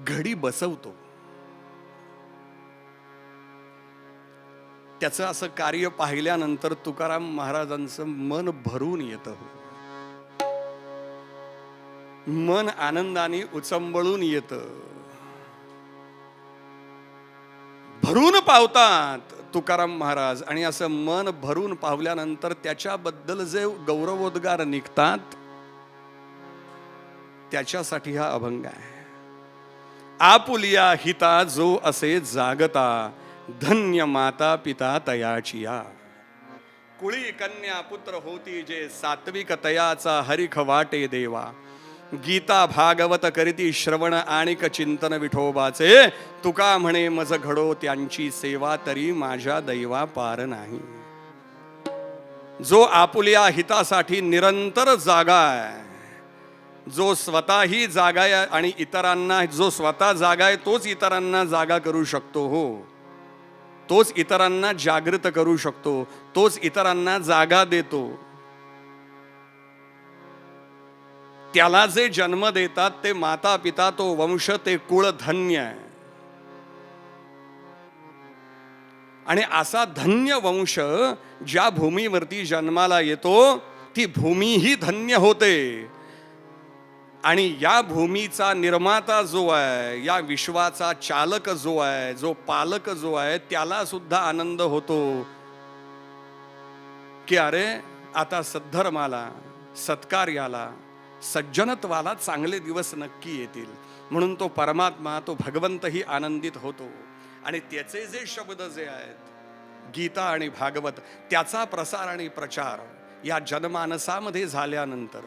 घडी बसवतो, त्याचं असं कार्य पाहिल्यानंतर तुकाराम महाराजांचं मन भरून येतं. मन आनंदाने उचंबळून येतं. भरून पावतात तुकाराम महाराज. आणि असं मन भरून पावल्यानंतर त्याच्याबद्दल जे गौरवोद्गार निघतात, त्याच्यासाठी हा अभंग आहे. आपुलिया हिता जो असे जागता, धन्य माता पिता तयाचिया. कुळी कन्या पुत्र होती जे, सात्विक तयाचा हरिख वाटे देवा. गीता भागवत करीती श्रवण आणिक चिंतन विठोबाचे. तुका म्हणे मज घडो त्यांची सेवा, तरी माझ्या दैवा पार नाही. जो आपुलिया हितासाठी निरंतर जागा आहे, जो स्वतःही जागा आहे आणि इतरांना, जो स्वतः जागा आहे तोच इतरांना जागा करू शकतो. हो, तोच इतरांना जागृत करू शकतो, तोच इतरांना जागा देतो. त्याला जे जन्म देतात ते माता पिता, तो वंश, ते कुळ धन्य आहे. आणि असा धन्य वंश ज्या भूमीवरती जन्माला येतो, ती भूमीही धन्य होते. आणि या भूमीचा निर्माता जो आहे, या विश्वाचा चालक जो आहे, जो पालक जो आहे, त्याला सुद्धा आनंद होतो की अरे आता सद्धर्माला, सत्कार्याला, सज्जनत्वाला चांगले दिवस नक्की येतील. म्हणून तो परमात्मा, तो भगवंतही आनंदित होतो. आणि त्याचे जे शब्द जे आहेत गीता आणि भागवत, त्याचा प्रसार आणि प्रचार या जनमानसामध्ये झाल्यानंतर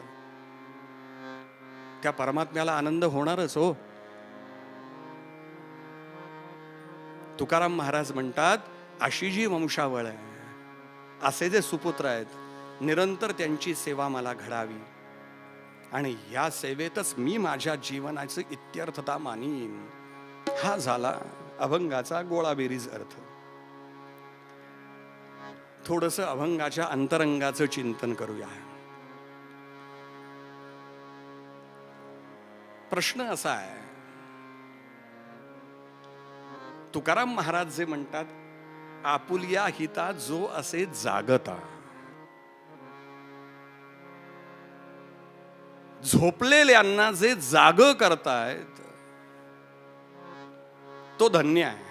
त्या परमात्म्याला आनंद होणारच. हो, तुकाराम महाराज म्हणतात, अशी जी वंशावळ आहे, असे जे सुपुत्र आहेत, निरंतर त्यांची सेवा मला घडावी. आणि या सेवेतच मी माझ्या जीवनाची इत्यर्थता मानीन. हा झाला अभंगाचा गोळाबेरीज अर्थ. थोडंसं अभंगाच्या अंतरंगाचं चिंतन करूया. प्रश्न असा आहे, तुकाराम महाराज जे म्हणतात, आपुलिया हिता जो असे जागता. झोपलेल्यांना जे जाग करतायत तो धन्य आहे.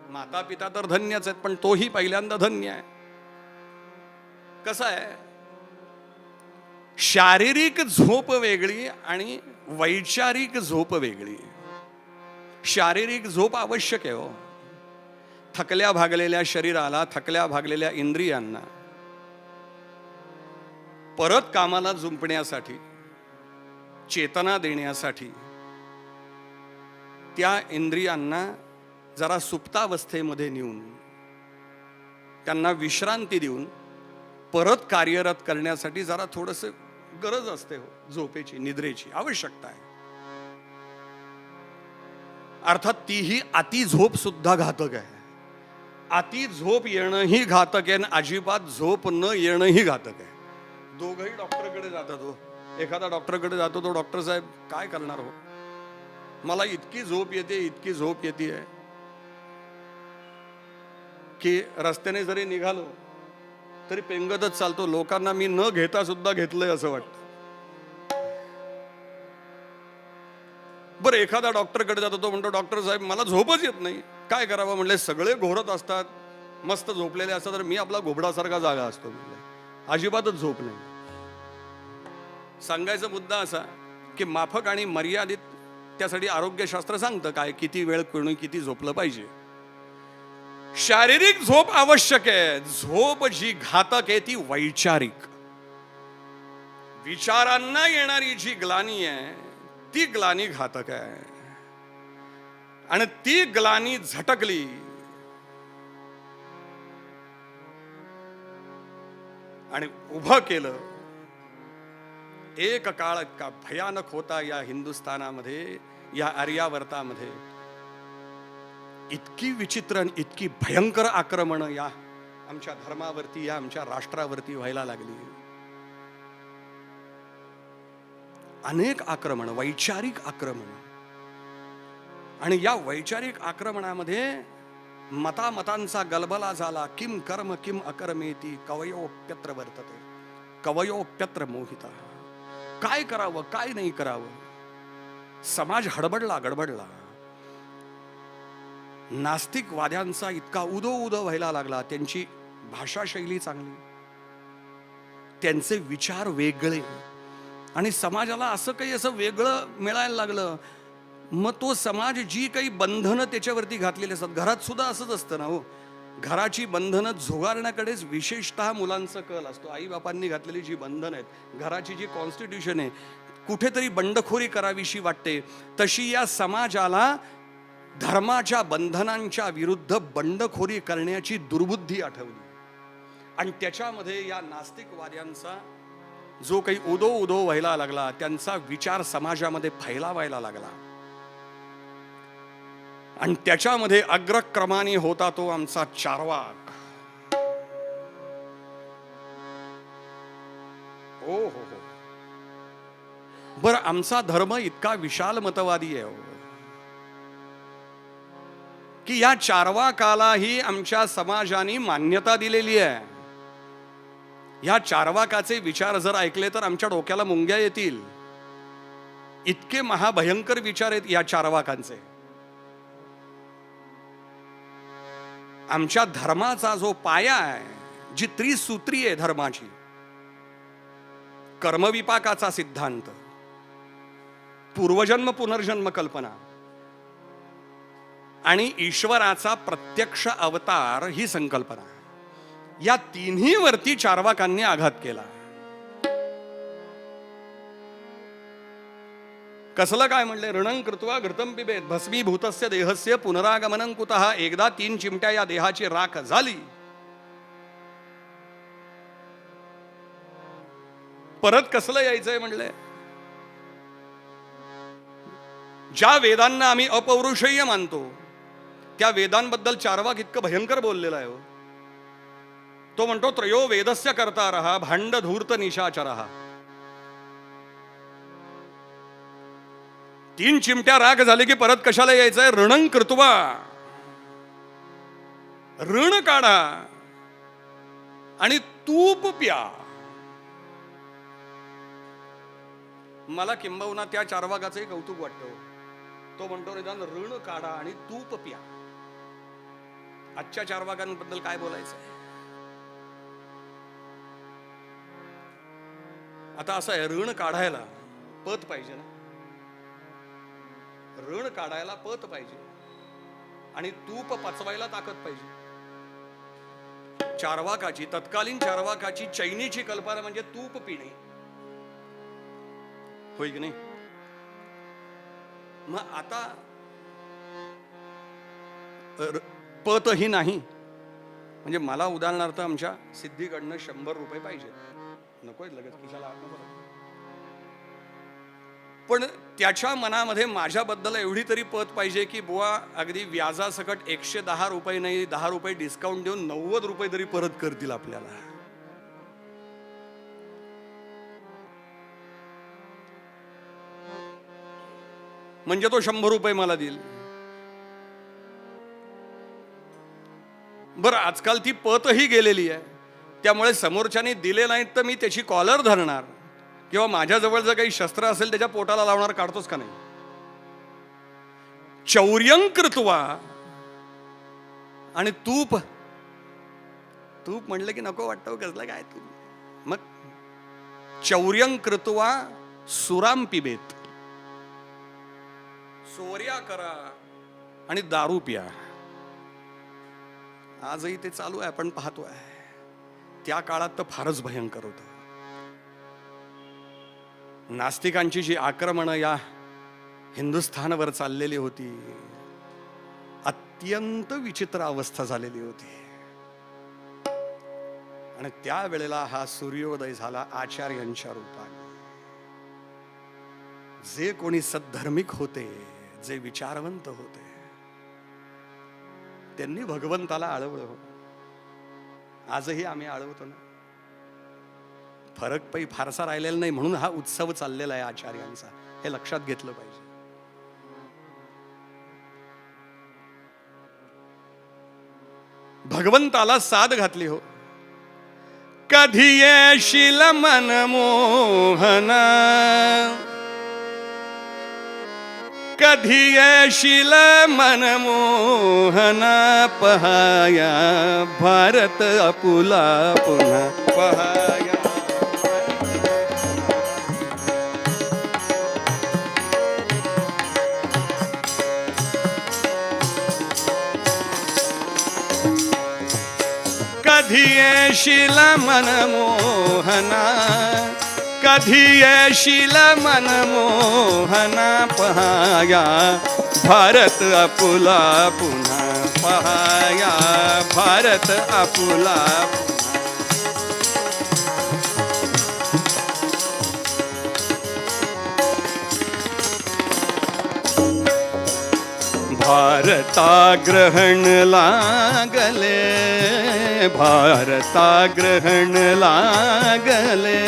माता पिता तर धन्यच आहेत, पण तोही पहिल्यांदा धन्य आहे. कसं आहे, शारीरिक झोप वेगळी आणि वैचारिक झोप वेगळी. शारीरिक झोप आवश्यक आहे. हो, थकल्या भागलेल्या शरीराला, थकल्या भागलेल्या इंद्रियांना परत कामाला जुंपण्यासाठी, चेतना देण्यासाठी त्या इंद्रियांना जरा सुप्तावस्थेमध्ये नेऊन त्यांना विश्रांती देऊन परत कार्यरत करण्यासाठी जरा थोडंसं गरज असते. हो, झोपेची, निद्रेची आवश्यकता आहे. अर्थात तीही अति झोप सुद्धा घातक आहे. अति झोप येणंही घातक आहे आणि अजिबात झोप न येणंही घातक आहे. दोघंही डॉक्टरकडे जातात. हो, एखादा डॉक्टरकडे जातो, तो डॉक्टर साहेब काय करणार, हो मला इतकी झोप येते, इतकी झोप येते की रस्त्याने जरी निघालो तरी पेंगतच चालतो. लोकांना मी न घेता सुद्धा घेतलंय असं वाटतं. बरं, एखादा डॉक्टरकडे जातो, तो म्हणतो, डॉक्टर साहेब मला झोपच येत नाही, काय करावं. म्हणले, सगळे घोरत असतात, मस्त झोपलेले असतात, तर मी आपला घोबडासारखा जागा असतो. म्हणले, अजिबातच झोप नाही. सांगायचा मुद्दा असा की माफक आणि मर्यादित, त्यासाठी आरोग्यशास्त्र सांगतं काय, किती वेळ कोणी किती झोपलं पाहिजे. शारीरिक झोप आवश्यक आहे. झोप जी घातक आहे ती वैचारिक. विचारांना येणारी जी ग्लानी आहे ती ग्लानी घातक आहे. आणि ती ग्लानी झटकली आणि उभं केलं. एक काळ का भयानक होता या हिंदुस्थानामध्ये, या आर्यावर्तामध्ये. इतकी विचित्र आणि इतकी भयंकर आक्रमण या आमच्या धर्मावरती, या आमच्या राष्ट्रावरती व्हायला लागली. अनेक आक्रमण, वैचारिक आक्रमण. आणि या वैचारिक आक्रमणामध्ये मतामतांचा गलबला झाला. किम कर्म किम अकर्मेती कवयोप्यत्र वर्तते कवयोप्यत्र मोहिता. काय करावं काय नाही करावं. समाज हडबडला गडबडला. नास्तिकवाद्यांचा इतका उदो उदो व्हायला लागला. त्यांची भाषाशैली चांगली, त्यांचे विचार वेगळे, आणि समाजाला असं काही असं वेगळं मिळायला लागलं. मग तो समाज जी काही बंधनं त्याच्यावरती घातलेली असतात, घरात सुद्धा असंच असतं ना हो. घराची बंधनं झुगारण्याकडेच विशेषतः मुलांचा कल असतो. आई बापांनी घातलेली जी बंधनं आहेत, घराची जी कॉन्स्टिट्यूशन आहे, कुठेतरी बंडखोरी करावीशी वाटते. तशी या समाजाला धर्माच्या बंधनांच्या विरुद्ध बंडखोरी करण्याची दुर्बुद्धी आठवली. आणि त्याच्यामध्ये या नास्तिकवाद्यांचा जो काही उदो उदो व्हायला लागला, त्यांचा विचार समाजामध्ये फैलावायला लागला. आणि त्याच्यामध्ये अग्रक्रमाने होता तो आमचा चार्वाक. ओ हो हो. बर, आमचा धर्म इतका विशाल मतवादी आहे की या चार्वाकालाही आमच्या समाजाने मान्यता दिलेली आहे. या चार्वाकाचे विचार जर ऐकले तर आमच्या डोक्याला मुंग्या येतील. इतके महाभयंकर विचार आहेत या चार्वाकांचे. आमच्या धर्माचा जो पाया आहे, जी त्रिसूत्री आहे धर्माची, कर्मविपाकाचा सिद्धांत, पूर्वजन्म पुनर्जन्म कल्पना आणि ईश्वराचा प्रत्यक्ष अवतार ही संकल्पना, या तिन्ही वरती चार्वाकांनी आघात केला. कसलं काय म्हणले? ऋणं कृत्वा घृतं पिबेत भस्मीभूतस्य देहस्य पुनरागमनं कुतः. एकदा 3 चिमट्या या देहाची राख झाली, परत कसलं यायचंय म्हणले? ज्या वेदांना आम्ही अपौरुषेय मानतो, त्या वेदांबद्दल चार्वाक इतकं भयंकर बोललेला आहे. तो म्हणतो त्रयो वेदस्य कर्तारः भांड धूर्त निशाचरः. 3 चिमट्या राख झाले की परत कशाला यायचंय? ऋणं कृत्वा, ऋण काढा आणि तूप प्या. मला किंबहुना त्या चार्वाकाचंही कौतुक वाटतं. तो म्हणतो निदान ऋण काढा आणि तूप प्या. आजच्या चार्वाकांबद्दल काय बोलायचं? आता असं आहे, ऋण काढायला पत पाहिजे ना. ऋण काढायला पत पाहिजे आणि तूप पचवायला ताकद पाहिजे. चार्वाकाची, तत्कालीन चार्वाकाची चैनीची कल्पना म्हणजे तूप पिणे, होय की नाही? मग आता पतही नाही. म्हणजे मला उदाहरणार्थ आमच्या सिद्धीकडनं 100 रुपये पाहिजे, नकोय लगेच खिशाला. पण त्याच्या मनामध्ये माझ्याबद्दल एवढी तरी पत पाहिजे की बुवा अगदी व्याजासकट 110 रुपये नाही, 10 रुपये डिस्काउंट देऊन 90 रुपये तरी परत करतील आपल्याला. म्हणजे तो 100 रुपये मला देईल. बरं, आजकाल ती पतही गेलेली आहे. त्यामुळे समोरच्याने दिले नाहीत तर मी त्याची कॉलर धरणार किंवा माझ्याजवळ जर काही शस्त्र असेल त्याच्या पोटाला लावणार. काढतोच का नाही? चौर्यं कृत्वा आणि तूप. तूप म्हणलं की नको वाटतं, कसलं काय तूप. मग चौर्यं कृत्वा सुराम पिबेत. चोऱ्या करा आणि दारू प्या. आजही ते चालू आहे, आपण पाहतोय. त्या काळात तर फारच भयंकर होतं. नास्तिकांची जी आक्रमणं या हिंदुस्थानवर चाललेली होती, अत्यंत विचित्र अवस्था झालेली होती. आणि त्यावेळेला हा सूर्योदय झाला आचार्यांच्या रूपाने. जे कोणी सद्धर्मिक होते, जे विचारवंत होते, त्यांनी भगवंताला आळवलं हो. आजही आम्ही आळवतो ना. फरक काही फारसा राहिलेला नाही, म्हणून हा उत्सव चाललेला आहे आचार्यांचा, हे लक्षात घेतलं पाहिजे. भगवंताला साद घातली हो. कधी येशील मनमोहना, कधी येशील मनमोहना, पहाया भारत आपुला पुन्हा, पहाया. कधी येशील मनमोहना, कधी येशील मनमोहना, पहाया भारत आपुला पुन्हा, पहाया भारत आपुला पुन्हा. भारता ग्रहण लागले, भारता ग्रहण लागले,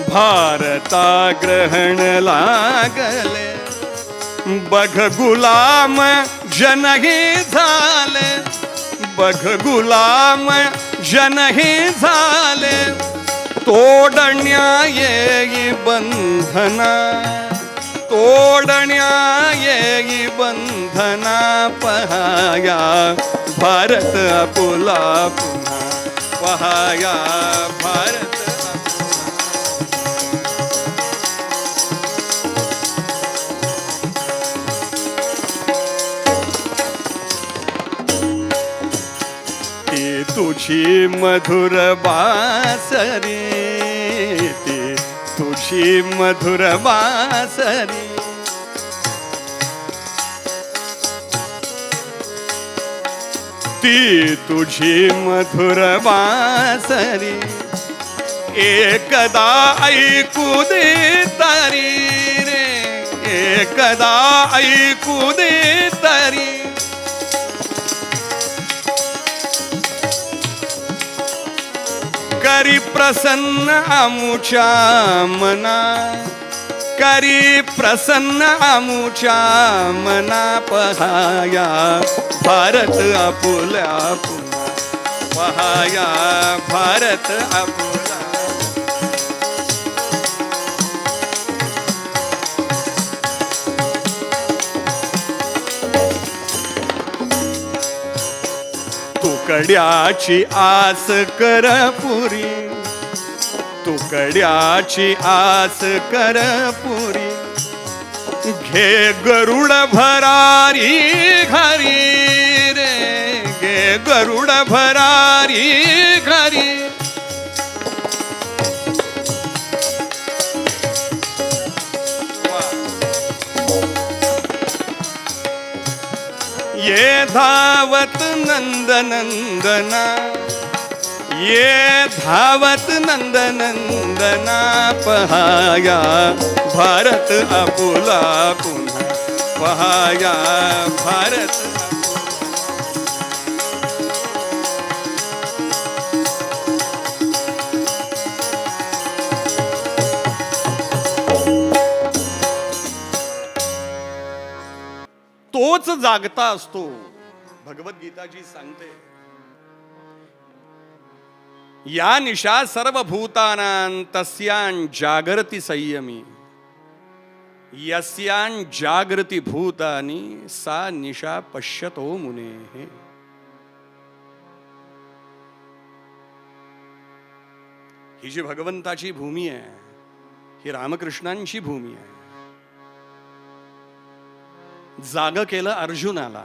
भारता ग्रहण लागले. बघ गुलाम जनही झाले, बघ गुलाम जनही झाले, तोडण्या येई बंधना, तोडण्या येई बंधना, पहाया भारत आपुला पुन्हा, पहाया भारत ती तुझी मधुर बासरी, ती तुझी मधुर बासरी, ती तुझी मधुर बासरी, एकदा ऐकू दे तारी रे, एकदा ऐकू दे तारी. करी प्रसन्न आमुच्या मना, करी प्रसन्न आमुच्या मना, पहाया भारत आपुल्या पुन्हा, पहाया भारत आपुला. तुकड्याची आस कर पुरी, तुकड्याची आस कर पुरी, घे गरुड भरारी घरी रे, घे गरुड भरारी घरी. ये धावत नंदनंदना, ये धावत नंदनंदना, पहाया भारत आपुला पुन्हा, पहाया भारत. तोच जागता असतो. भगवद्गीताजी सांगते, या निशा सर्वभूतानां तस्यां जागरति संयमी, यस्यां जागृती भूतानि सा निशा पश्यतो मुनेः. ही जी भगवंताची भूमी आहे, ही रामकृष्णांची भूमी आहे. जाग केलं अर्जुनाला,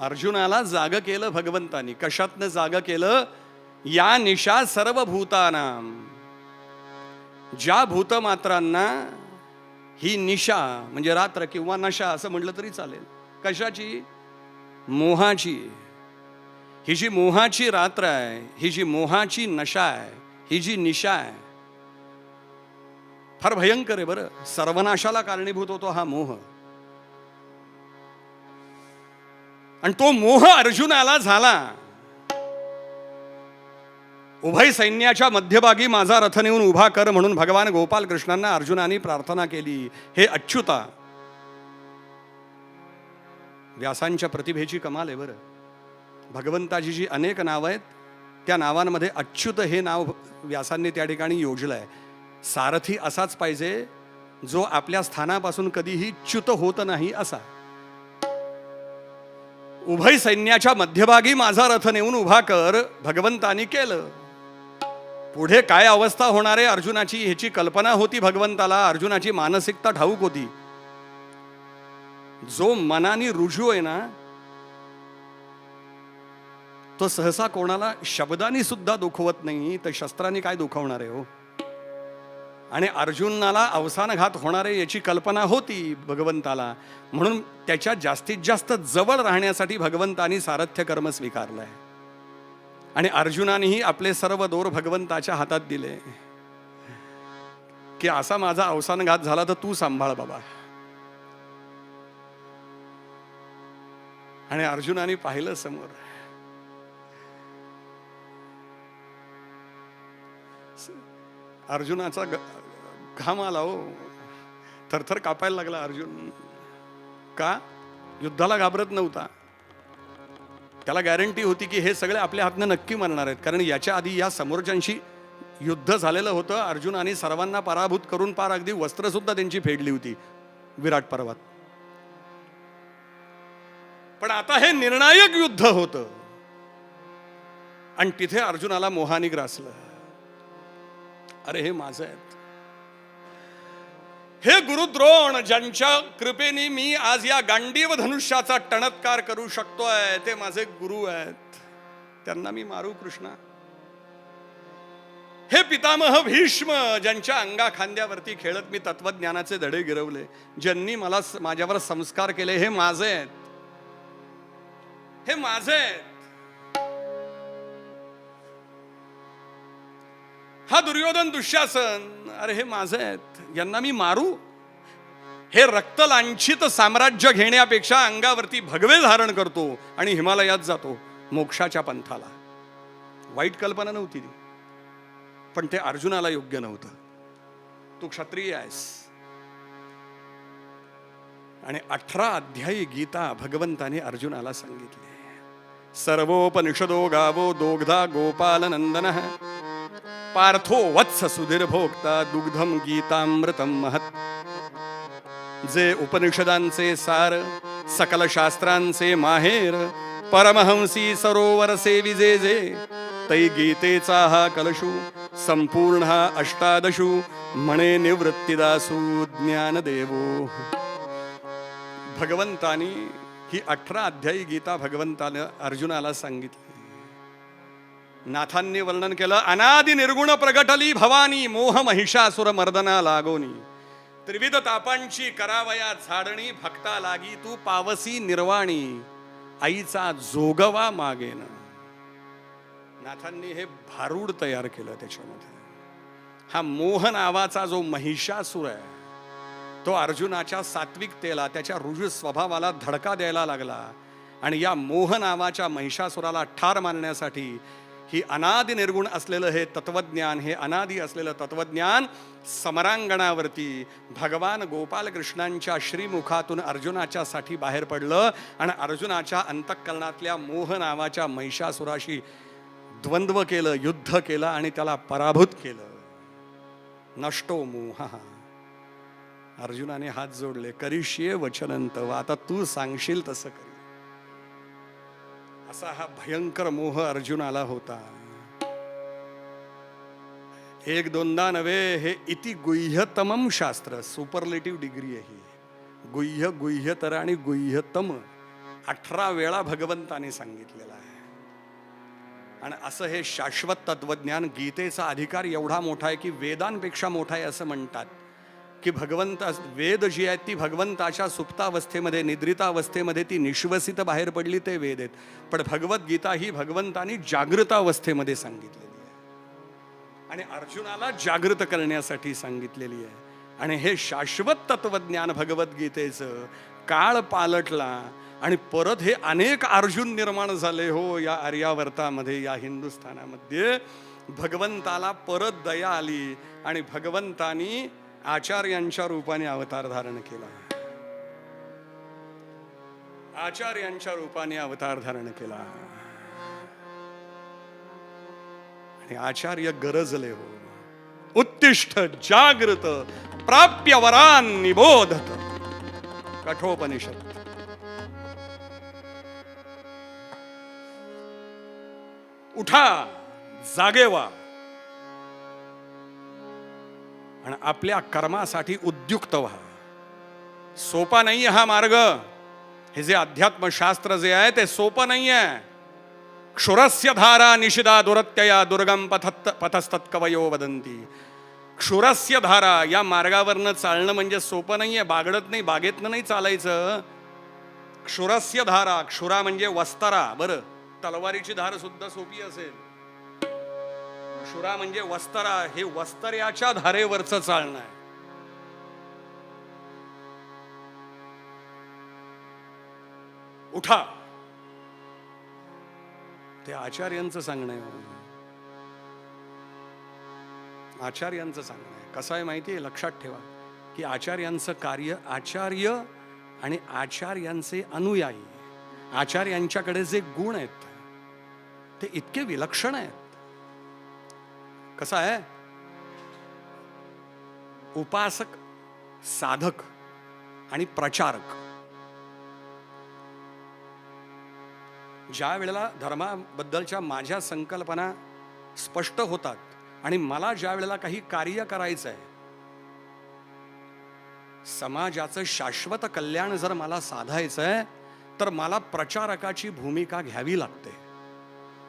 अर्जुनाला जाग केलं भगवंतानी. कशातनं जाग केलं? या निशा सर्व भूतानां, ज्या भूतमात्रांना ही निशा म्हणजे रात्र किंवा नशा असं म्हटलं तरी चालेल. कशाची? मोहाची. ही जी मोहाची रात्र आहे, ही जी मोहाची नशा आहे, ही जी निशा आहे, फार भयंकर आहे बरं. सर्वनाशाला कारणीभूत होतो हा मोह. आणि तो मोह अर्जुनाला झाला. उभय सैन्याच्या मध्यभागी माझा रथ नेऊन उभा कर म्हणून भगवान गोपाल कृष्णांना अर्जुनाने प्रार्थना केली. हे अच्युता, व्यासांच्या प्रतिभेची कमाल आहे बरं. भगवंताची जी अनेक नावं आहेत त्या नावांमध्ये अच्युत हे नाव व्यासांनी त्या ठिकाणी योजलं आहे. सारथी असाच पाहिजे जो आपल्या स्थानापासून कधीही च्युत होत नाही असा. उभय सैन्याच्या मध्यभागी माझा रथ नेऊन उभा कर भगवंतानी केलं. पुढे काय अवस्था होणार आहे अर्जुनाची ह्याची कल्पना होती भगवंताला. अर्जुनाची मानसिकता ठाऊक होती. जो मनाने रुजू आहे ना तो सहसा कोणाला शब्दांनी सुद्धा दुखवत नाही, तर शस्त्रांनी काय दुखवणार आहे हो. आणि अर्जुनाला अवसानघात होणार आहे याची कल्पना होती भगवंताला. म्हणून त्याच्या जास्तीत जास्त जवळ राहण्यासाठी भगवंतानी सारथ्य कर्म स्वीकारलंय. आणि अर्जुनानेही आपले सर्व दोर भगवंताच्या हातात दिले की असा माझा अवसानघात झाला तर तू सांभाळ बाबा. आणि अर्जुनाने पाहिलं समोर, अर्जुनाचा घाम आला हो. थरथर कापायला लागला अर्जुन. का? युद्धाला घाबरत नव्हता. त्याला गॅरंटी होती की हे सगळे आपल्या हातनं नक्की मरणार आहेत. कारण याच्या आधी या समोरच्यांशी युद्ध झालेलं होतं. अर्जुनाने सर्वांना पराभूत करून पार अगदी वस्त्र सुद्धा त्यांची फेडली होती विराट पर्वात. पण आता हे निर्णायक युद्ध होतं आणि तिथे अर्जुनाला मोहाने ग्रासलं. अरे हे माझं आहेत, हे गुरुद्रोण ज्यांच्या कृपेने मी आज या गांडीव धनुष्याचा टणत्कार करू शकतोय ते माझे गुरु आहेत, त्यांना मी मारू कृष्णा. हे पितामह भीष्म ज्यांच्या अंगा खांद्यावरती खेळत मी तत्वज्ञानाचे धडे गिरवले, ज्यांनी मला माझ्यावर संस्कार केले, हे माझे आहेत, हे माझे आहेत. हा दुर्योधन दुःशासन, अरे हे माझे आहेत, यांना मी मारू. हे रक्तलांछित साम्राज्य घेण्यापेक्षा अंगावरती भगवे धारण करतो आणि हिमालयात जातो मोक्षाच्या पंथाला. वाईट कल्पना नव्हती ती, पण ते अर्जुनाला योग्य नव्हतं. तू क्षत्रिय आहेस. आणि 18 अध्यायी गीता भगवंताने अर्जुनाला सांगितले. सर्वोपनिषदो गावो दोग्धा गोपाल नंदनः पार्थो वत्स सुधीर भोक्ता दुग्धम गीतामृतम महत्. जे उपनिषदांचे सार सकल शास्त्रांचे माहेर परमहंसी सरोवर सेविजे जे, तै गीतेचा हा कलशू संपूर्ण हा अष्टादशू म्हणे निवृत्तीदासू ज्ञानदेवो. भगवंतानी ही 18 अध्यायी गीता भगवंतानं अर्जुनाला सांगितली. नाथांनी वर्णन केलं, अनादि निर्गुण प्रगटली भवानी मोह महिषासुर मर्दना लागोनी. त्रिविध तापांची करावया झाडणी भक्ता लागी तू पावसी निर्वाणी आईचा जोगवा मागेन. नाथांनी हे भारूड तयार केलं. त्याच्यामध्ये हा मोह नावाचा जो महिषासुर आहे तो अर्जुनाच्या सात्विकतेला त्याच्या रुजू स्वभावाला धडका द्यायला लागला. आणि या मोह नावाच्या महिषासुराला ठार मारण्यासाठी ही अनादि निर्गुण असलेलं हे तत्वज्ञान, हे अनादि असलेलं तत्वज्ञान समरांगणावरती भगवान गोपाल कृष्णांच्या श्रीमुखातून अर्जुनाच्या साठी बाहेर पडलं. आणि अर्जुनाच्या अंतःकरणातल्या मोह नावाच्या महिषासुराशी द्वंद्व केलं, युद्ध केलं आणि त्याला पराभूत केलं. नष्टो मोह. अर्जुनाने हात जोडले, करिष्ये वचनं तव, आता तू सांगशील तसं करी. असा हा भयंकर मोह अर्जुनाला होता. एक दोनदा नव्हे, हे इति गुह्यतमम शास्त्र, सुपरलेटिव्ह डिग्री आहे ही. गुह्य, गुह्यतर आणि गुह्यतम 18 वेळा भगवंताने सांगितलेलं आहे. आणि असं हे शाश्वत तत्वज्ञान, गीतेचा अधिकार एवढा मोठा आहे की वेदांपेक्षा मोठा आहे असं म्हणतात. की भगवंत वेद जी आहेत ती भगवंताच्या सुप्तावस्थेमध्ये, निद्रितावस्थेमध्ये ती निश्वसित बाहेर पडली ते वेद आहेत. पण भगवद्गीता ही भगवंतानी जागृतावस्थेमध्ये सांगितलेली आहे आणि अर्जुनाला जागृत करण्यासाठी सांगितलेली आहे. आणि हे शाश्वत तत्वज्ञान भगवद्गीतेचं काळ पालटला आणि परत हे अनेक अर्जुन निर्माण झाले हो या आर्यावर्तामध्ये, या हिंदुस्थानामध्ये. भगवंताला परत दया आली आणि भगवंतानी आचार्यांच्या रूपाने अवतार धारण केला. आचार्यांच्या रूपाने अवतार धारण केला आणि आचार्य गरजले हो. उत्तिष्ठ जागृत प्राप्य वरान निबोधत, कठोपनिषद. उठा, जागे व्हा आणि आपल्या कर्मासाठी उद्युक्त व्हा. सोपा नाहीये हा मार्ग. हे जे अध्यात्मशास्त्र जे आहे ते सोपं नाहीये. क्षुरस्य धारा निषिदा दुरत्यया दुर्गम पथस्तत्कवयो वदंती. क्षुरस्य धारा, या मार्गावरनं चालणं म्हणजे सोपं नाहीये. बागडत नाही, बागेतनं नाही चालायचं. क्षुरस्य धारा, क्षुरा म्हणजे वस्तारा. बरं, तलवारीची धार सुद्धा सोपी असेल. क्षुरा म्हणजे वस्तारा, हे वस्तार्याच्या धारेवरचं चालणं आहे. उठा, ते आचार्यांचं सांगणं आहे. आचार्यांचं सांगणं आहे. कसं आहे माहिती आहे, लक्षात ठेवा की आचार्यांचं कार्य, आचार्य आणि आचार्यांचे अनुयायी, आचार्यांच्याकडे जे गुण आहेत ते इतके विलक्षण आहेत. कसं आहे, उपासक, साधक आणि प्रचारक ज्या वेळेला धर्माबद्दलच्या माझ्या संकल्पना स्पष्ट होतात आणि मला ज्या वेळेला काही कार्य करायचं आहे, समाजाचं शाश्वत कल्याण जर मला साधायचं आहे, तर मला प्रचारकाची भूमिका घ्यावी लागते.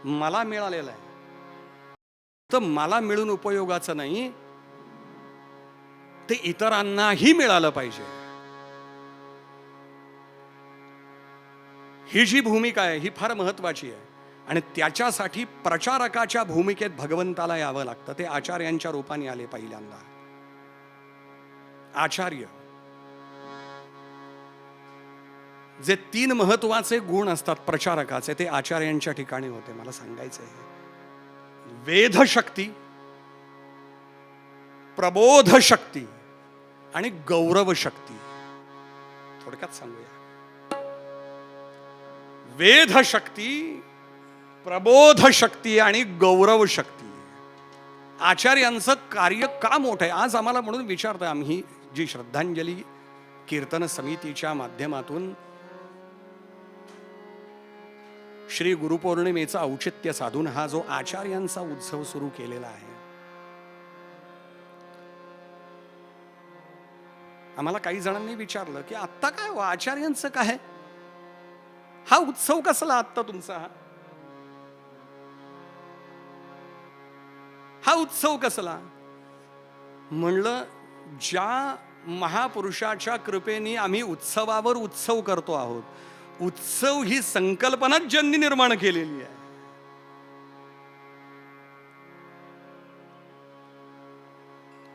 मला मिळालेलं आहे तर मला मिळून उपयोगाचं नाही, ते इतरांनाही मिळालं पाहिजे. ही जी भूमिका आहे ही फार महत्वाची आहे आणि त्याच्यासाठी प्रचारकाच्या भूमिकेत भगवंताला यावं लागतं. ते आचार्यांच्या रूपाने आले पहिल्यांदा. आचार्य जे 3 महत्वाचे गुण असतात प्रचारकाचे, ते आचार्यांच्या ठिकाणी होते. मला सांगायचं आहे, वेधशक्ती, प्रबोध शक्ती आणि गौरव शक्ती. थोडक्यात सांगूया, वेध शक्ती, प्रबोध शक्ती आणि गौरव शक्ती. आचार्यांचं कार्य का मोठं आहे आज आम्हाला म्हणून विचारतोय आम्ही. जी श्रद्धांजली कीर्तन समितीच्या माध्यमातून श्री गुरुपौर्णिमेचं औचित्य साधून हा जो आचार्यांचा उत्सव सुरू केलेला आहे, आम्हाला काही जणांनी विचारलं की आत्ता काय हो, आचार्यांचं काय, हा उत्सव कसला आत्ता तुमचा, हा उत्सव कसला. म्हणलं, ज्या महापुरुषाच्या कृपेने आम्ही उत्सवावर उत्सव करतो आहोत, उत्सव ही संकल्पनाच ज्यांनी निर्माण केलेली आहे.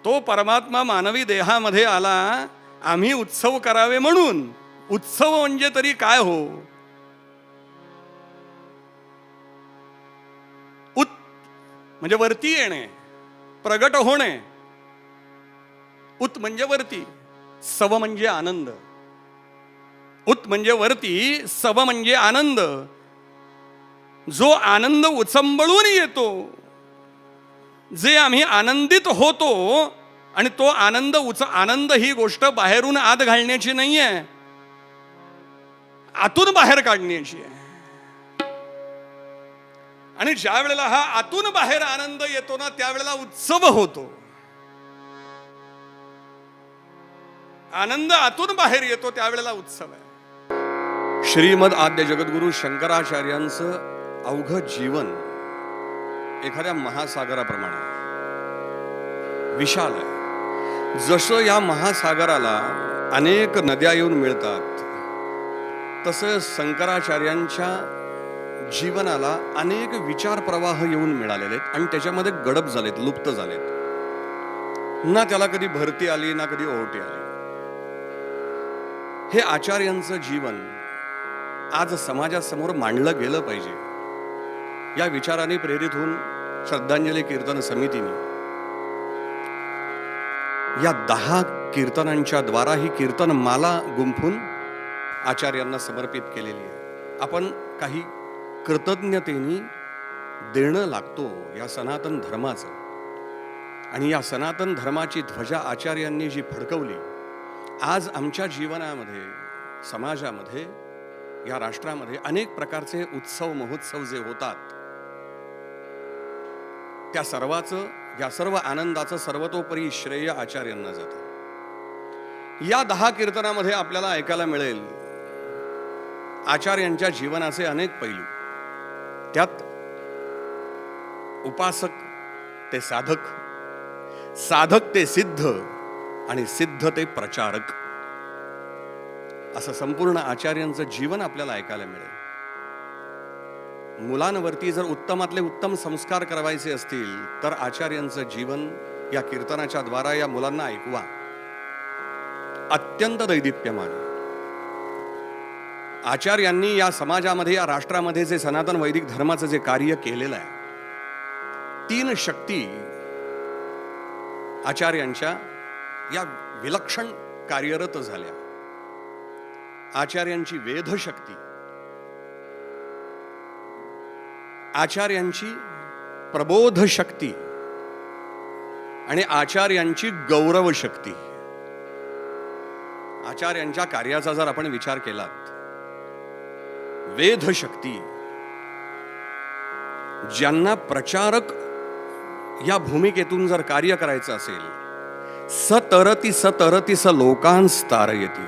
तो परमात्मा मानवी देहामध्ये आला आम्ही उत्सव करावे म्हणून. उत्सव म्हणजे तरी काय हो, उत म्हणजे वरती येणे, प्रगट होणे. उत म्हणजे वरती, सव म्हणजे आनंद. उत म्हणजे वरती, सव म्हणजे आनंद. जो आनंद उचंबळून येतो, जे आम्ही आनंदित होतो, आणि तो आनंद ही गोष्ट बाहेरून आत घालण्याची नाहीये, आतून बाहेर काढण्याची आहे. आणि ज्या वेळेला हा आतून बाहेर आनंद येतो ना, त्यावेळेला उत्सव होतो. आनंद आतून बाहेर येतो त्यावेळेला उत्सव आहे. श्रीमद आद्य जगद्गुरु शंकराचार्यांचं अवघं जीवन एखाद्या महासागराप्रमाणे विशाल आहे. जसं या महासागराला अनेक नद्या येऊन मिळतात, तसं शंकराचार्यांच्या जीवनाला अनेक विचार प्रवाह येऊन मिळालेले आहेत आणि त्याच्यामध्ये गडप झालेत, लुप्त झालेत. ना त्याला कधी भरती आली ना कधी ओहोटी आली. हे आचार्यांचं जीवन आज समाजासमोर मांडलं गेलं पाहिजे. या विचाराने प्रेरित होऊन श्रद्धांजली कीर्तन समितीने या 10 कीर्तनांच्या द्वारा ही कीर्तनमाला गुंफून आचार्यांना समर्पित केलेली आहे. आपण काही कृतज्ञतेने देणं लागतो या सनातन धर्माचं. आणि या सनातन धर्माची ध्वजा आचार्यांनी जी फडकवली, आज आमच्या जीवनामध्ये, समाजामध्ये, या राष्ट्रामध्ये अनेक प्रकारचे उत्सव महोत्सव जे होतात, त्या सर्वाचं, या सर्व आनंदाचं सर्वतोपरी श्रेय आचार्यांना जातं. या 10 कीर्तनामध्ये आपल्याला ऐकायला मिळेल आचार्यांच्या जीवनाचे अनेक पैलू. त्यात उपासक ते साधक, साधक ते सिद्ध आणि सिद्ध ते प्रचारक, असं संपूर्ण आचार्यांचं जीवन आपल्याला ऐकायला मिळेल. मुलांवरती जर उत्तमातले उत्तम संस्कार करावायचे असतील तर आचार्यांचं जीवन या कीर्तनाच्या द्वारा या मुलांना ऐकवा. अत्यंत दैदिप्यमान. आचार्यांनी या समाजामध्ये, या राष्ट्रामध्ये जे सनातन वैदिक धर्माचं जे कार्य केलेलं आहे, 3 शक्ती आचार्यांच्या या विलक्षण कार्यरत झाल्या. आचार्यांची वेद शक्ती, आचार्यांची प्रबोध शक्ती आणि आचार्यांची गौरव शक्ती. आचार्यांच्या कार्याचा जर आपण विचार केलात, वेद शक्ती, ज्यांना प्रचारक या भूमिकेतून जर कार्य करायचं असेल, सतरती सतरती स लोकांस तारयती,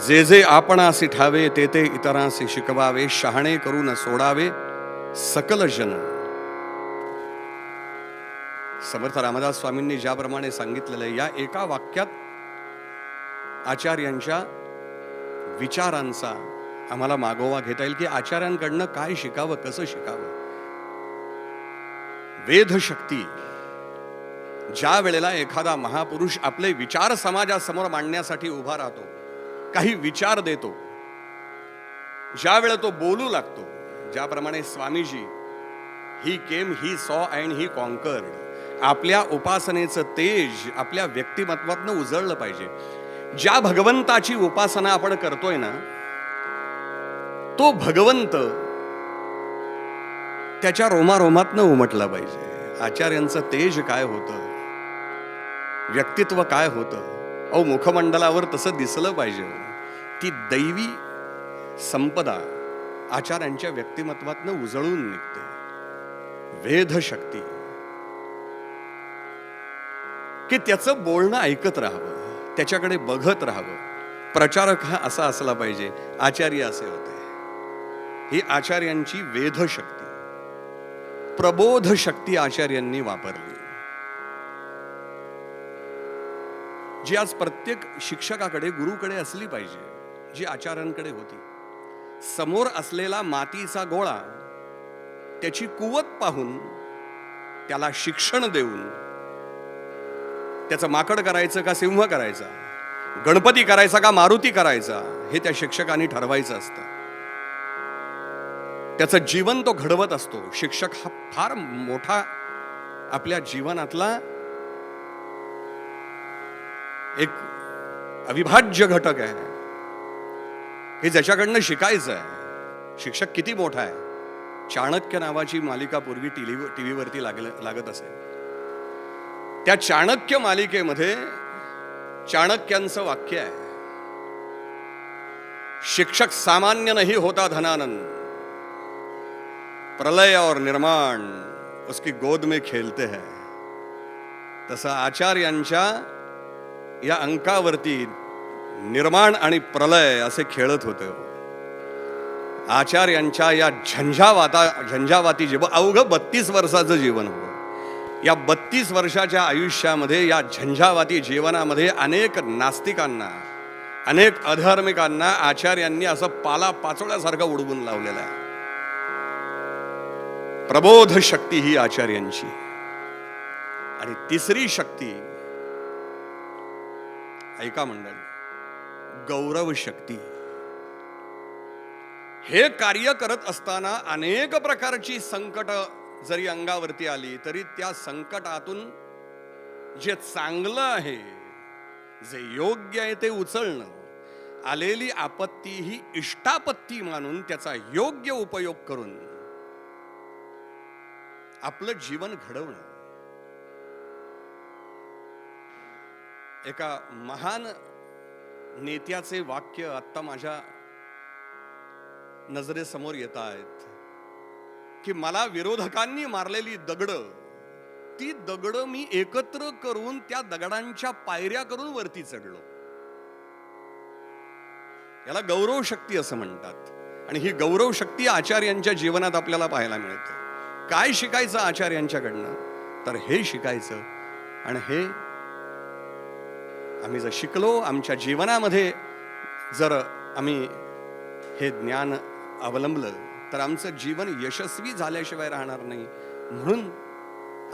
जे जे आपणासी ठावे ते ते इतरांसी शिकवावे, शहाणे करून सोडावे सकल जन. समर्थ रामदास स्वामींनी ज्याप्रमाणे सांगितलेलं आहे, या एका वाक्यात आचार्यांच्या विचारांचा आम्हाला मागोवा घेता येईल की आचार्यांकडनं काय शिकावं, कसं शिकावं. वेद शक्ती, ज्या वेळेला एखादा महापुरुष आपले विचार समाजासमोर मांडण्यासाठी उभा राहतो, काही विचार देतो, ज्या वेळेला तो बोलू लागतो, ज्याप्रमाणे स्वामीजी ही केम, he saw and he conquered, आपल्या उपासनेचं तेज आपल्या व्यक्तिमत्वातनं उजळलं पाहिजे. ज्या भगवंताची उपासना आपण करतोय ना, तो भगवंत त्याच्या रोमारोमातनं उमटला पाहिजे. आचार्यांचं तेज काय होतं, व्यक्तित्व काय होतं, अहो मुखमंडलावर तसं दिसलं पाहिजे. ती दैवी संपदा आचार्यांच्या व्यक्तिमत्वातनं उजळून निघते. वेद शक्ती, की त्याचं बोलणं ऐकत राहावं, त्याच्याकडे बघत राहावं. प्रचारक हा असा असला पाहिजे, आचार्य असे होते. ही आचार्यांची वेद शक्ती. प्रबोध शक्ती आचार्यांनी वापरली, जी आज प्रत्येक शिक्षकाकडे, गुरुकडे असली पाहिजे, जी आचार्यांकडे होती. समोर असलेला मातीचा गोळा, त्याची कुवत पाहून त्याला शिक्षण देऊन त्याचं माकड करायचं का सिंह करायचा, गणपती करायचा का मारुती करायचा, हे त्या शिक्षकांनी ठरवायचं असतं. त्याचं जीवन तो घडवत असतो. शिक्षक हा फार मोठा आपल्या जीवनातला एक अविभाज्य घटक आहे की ज्याच्याकडनं शिकायचं आहे. शिक्षक किती मोठा आहे. चाणक्य नावाची मालिका पूर्वी टीव्हीवरती लागत असेल. त्या चाणक्य मालिकेमध्ये चाणक्यांचं वाक्य आहे, शिक्षक सामान्य नहीं होता धनानंद, प्रलय और निर्माण उसकी गोद में खेलते हैं. तसं आचार्यांच्या या अंकावरती निर्माण आणि प्रलय असे खेळत होते. आचार्यांच्या या झंझावाती जीवन, अवघं 32 वर्षाचं जीवन होतं. या 32 वर्षाच्या आयुष्यामध्ये, या झंझावाती जीवनामध्ये अनेक नास्तिकांना, अनेक अधार्मिकांना आचार्यांनी असं पाला पाचोळ्यासारखं उडवून लावलेलं आहे. प्रबोध शक्ती ही आचार्यांची. आणि तिसरी शक्ती, ऐका मंडळी, गौरव शक्ती. हे कार्य करत असताना अनेक प्रकारची संकट जरी अंगावरती आली तरी त्या संकटातून जे चांगलं आहे, जे योग्य आहे ते उचलणं, आलेली आपत्ती ही इष्टापत्ती मानून त्याचा योग्य उपयोग करून आपलं जीवन घडवणं. एका महान नेत्याचे वाक्य आत्ता माझ्या नजरेसमोर येत आहेत की मला विरोधकांनी मारलेली दगडं, ती दगडं मी एकत्र करून त्या दगडांच्या पायऱ्या करून वरती चढलो. याला गौरव शक्ती असं म्हणतात. आणि ही गौरव शक्ती आचार्यांच्या जीवनात आपल्याला पाहायला मिळते. काय शिकायचं आचार्यांच्याकडनं? तर हे शिकायचं. आणि हे आम्ही जर शिकलो, आमच्या जीवनामध्ये जर आम्ही हे ज्ञान अवलंबलं तर आमचं जीवन यशस्वी झाल्याशिवाय राहणार नाही. म्हणून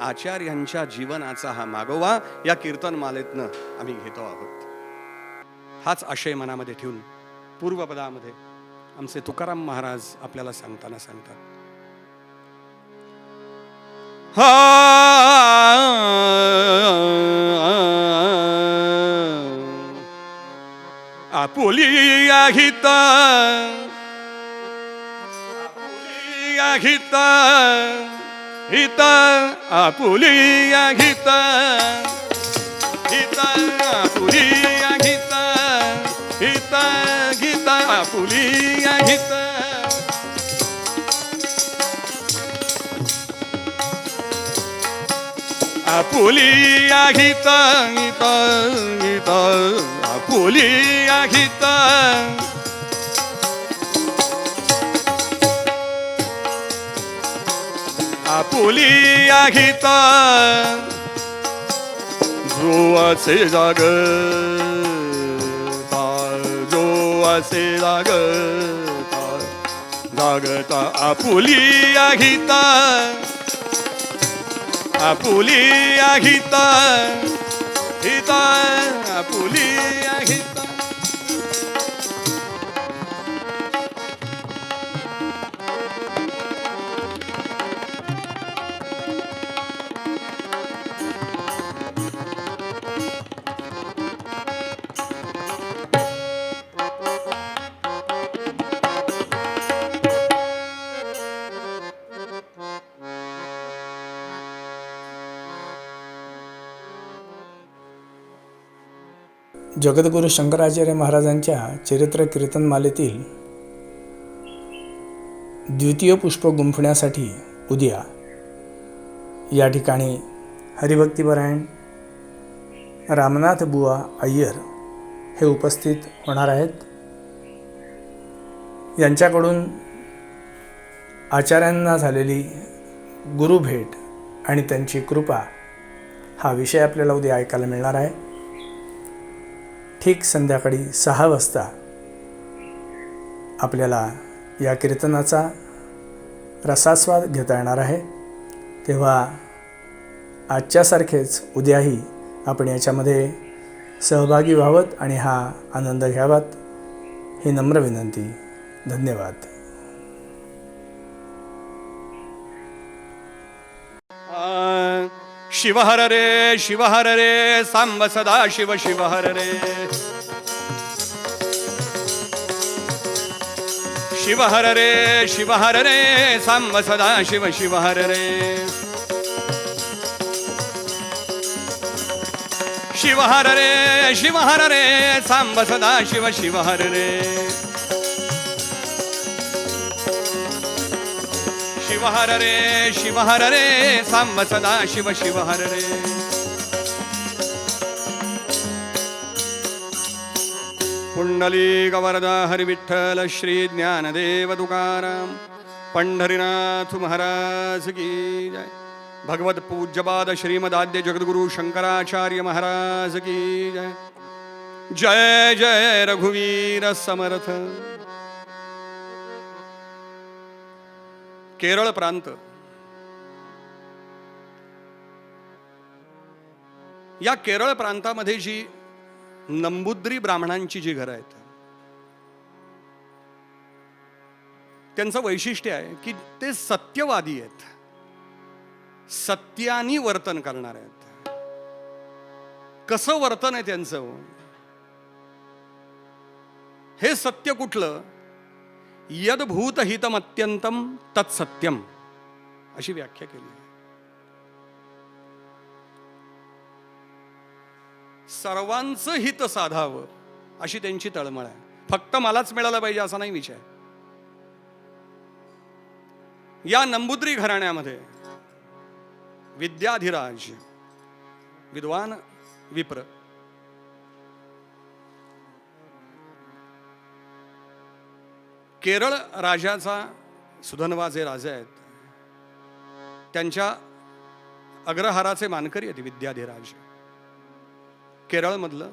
आचार्यांच्या जीवनाचा हा मागोवा या कीर्तनमालेतनं आम्ही घेतो आहोत. हाच आशय मनामध्ये ठेवून पूर्वपदामध्ये आमचे तुकाराम महाराज आपल्याला सांगताना सांगतात, आपुलिया हिता, आपुलिया हिता, हिता आपुलिया हिता, हिता आपुलिया हिता, हिता गीता आपुलिया हिता. आपुलिया हिता, हिता हिता आपुलिया हिता. आपुलिया हिता जो असे जागता, जो असे जागता, जागता आपुलिया हिता, आपुलिया हिता, हिता आपुलिया हिता. जगद्गुरू शंकराचार्य महाराजांच्या चरित्र कीर्तनमालेतील द्वितीय पुष्प गुंफण्यासाठी उद्या या ठिकाणी हरिभक्तिपरायण रामनाथ बुवा अय्यर हे उपस्थित होणार आहेत. यांच्याकडून आचार्यांना झालेली गुरुभेट आणि त्यांची कृपा हा विषय आपल्याला उद्या ऐकायला मिळणार आहे. ठीक संध्याकाळी 6 वाजता आपल्याला या कीर्तनाचा रसास्वाद घेता येणार आहे. तेव्हा आजच्यासारखेच उद्याही आपण याच्यामध्ये सहभागी व्हावत आणि हा आनंद घ्यावात ही नम्र विनंती. धन्यवाद. शिव हर रे, शिव हर रे, सांब सदा शिव, शिव हर रे. शिव हर रे, शिव हर रे, सांब सदा शिव, शिव हर रे. शिव हर रे, शिव हर रे, सांब सदा शिव, शिव हर रे. शिव हर रे, शिव हर रे, सांब सदा शिव, शिव हर रे. पुंडलिक वरदा हरि विठ्ठल श्री ज्ञानदेव तुकाराम पंढरीनाथ महाराज की जय. भगवत पूज्यपाद श्रीमदाद्य जगद्गुरु शंकराचार्य महाराज की जय. जय जय रघुवीर समर्थ. केरळ प्रांत या केरळ प्रांतामध्ये जी नंबूद्री ब्राह्मणांची जी घरं आहेत, त्यांचं वैशिष्ट्य आहे की ते सत्यवादी आहेत, सत्यानी वर्तन करणार आहेत. कसं वर्तन आहे त्यांचं? हे सत्य कुठलं? यद्भूत हितमत्यंतम तत्सत्यम अशी व्याख्या केली आहे. सर्वांचं हित साधावं अशी त्यांची तळमळ आहे. फक्त मलाच मिळालं पाहिजे असा नाही विचार. या नंबूद्री घराण्यामध्ये विद्याधिराज विद्वान विप्र, केरळ राजाचा सुधन्वा जे राजे आहेत त्यांच्या अग्रहाराचे मानकरी आहेत विद्याधिराज. केरळमधलं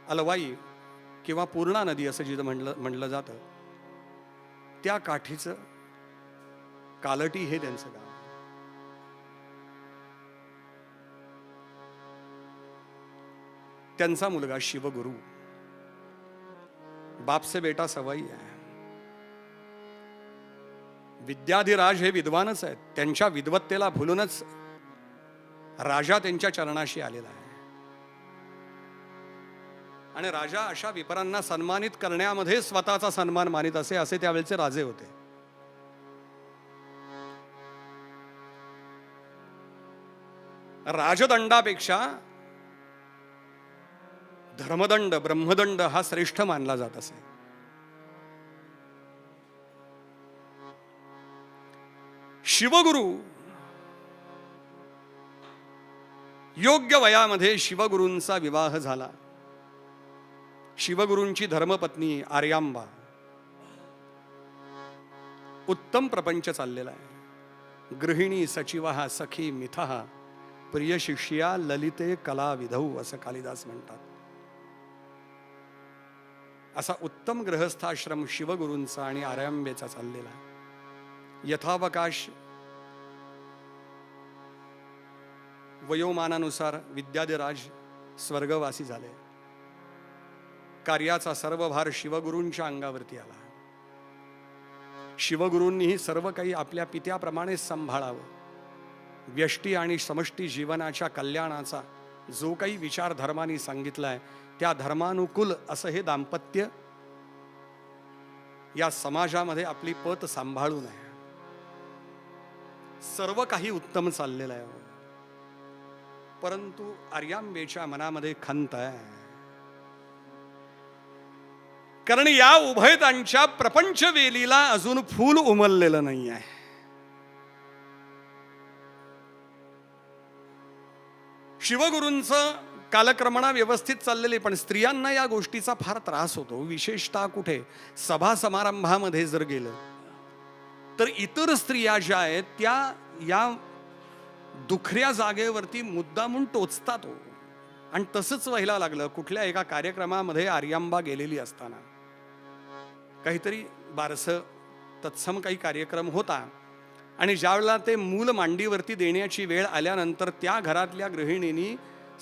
अलवाई किंवा पूर्णा नदी असं जिथं म्हणलं जातं त्या काठीचं कालटी हे त्यांचं गाव. त्यांचा मुलगा शिवगुरु, बाप से बेटा सवाई आहे. विद्याधिराज हे विद्वानच आहेत. त्यांच्या विद्वत्तेला भुलूनच राजा त्यांच्या चरणाशी आलेला आहे. आणि राजा अशा विपरांना सन्मानित करण्यामध्ये स्वतःचा सन्मान मानित असे त्यावेळचे राजे होते. राजदंडापेक्षा धर्मदंड ब्रह्मदंड हा श्रेष्ठ मानला जात असे. शिवगुरु योग्य वयामध्ये शिवगुरूंचा विवाह झाला. शिवगुरूंची धर्मपत्नी आर्यांबा. उत्तम प्रपंच चाललेला आहे. गृहिणी सचिवा सखी मिथः प्रिय शिष्या ललिते कला विधौ असं कालिदास म्हणतात. असा उत्तम गृहस्थाश्रम शिवगुरूंचा आणि आर्यांबेचा चाललेला. यथावकाश वयोमानानुसार विद्याधिराज स्वर्गवासी झाले. कार्याचा सर्व भार शिवगुरूंच्या अंगावरती आला. शिवगुरूंनीही सर्व काही आपल्या पित्याप्रमाणे सांभाळावं. व्यष्टी आणि समष्टी जीवनाच्या कल्याणाचा जो काही विचार धर्माने सांगितलाय त्या धर्मानुकूल असं हे दाम्पत्य या समाजामध्ये आपली पत सांभाळून आहे. सर्व काही उत्तम चाललेलं आहे. परंतु आर्यांबेच्या मनामध्ये खंत आहे. कारण या उभयतांच्या प्रपंच वेलीला अजून फूल उमललेलं नाही आहे. शिवगुरूंचं कालक्रमणा व्यवस्थित चाललेली, पण स्त्रियांना या गोष्टीचा फार त्रास होतो. विशेषतः कुठे सभा समारंभामध्ये जर गेलं तर इतर स्त्रिया ज्या आहेत त्या या दुखऱ्या जागेवरती मुद्दामून टोचतात. आणि तसंच व्हायला लागलं. कुठल्या एका कार्यक्रमामध्ये आर्यांबा गेलेली असताना काहीतरी बारसं तत्सम काही कार्यक्रम होता आणि ज्यावेळेला ते मूल मांडीवरती देण्याची वेळ आल्यानंतर त्या घरातल्या गृहिणींनी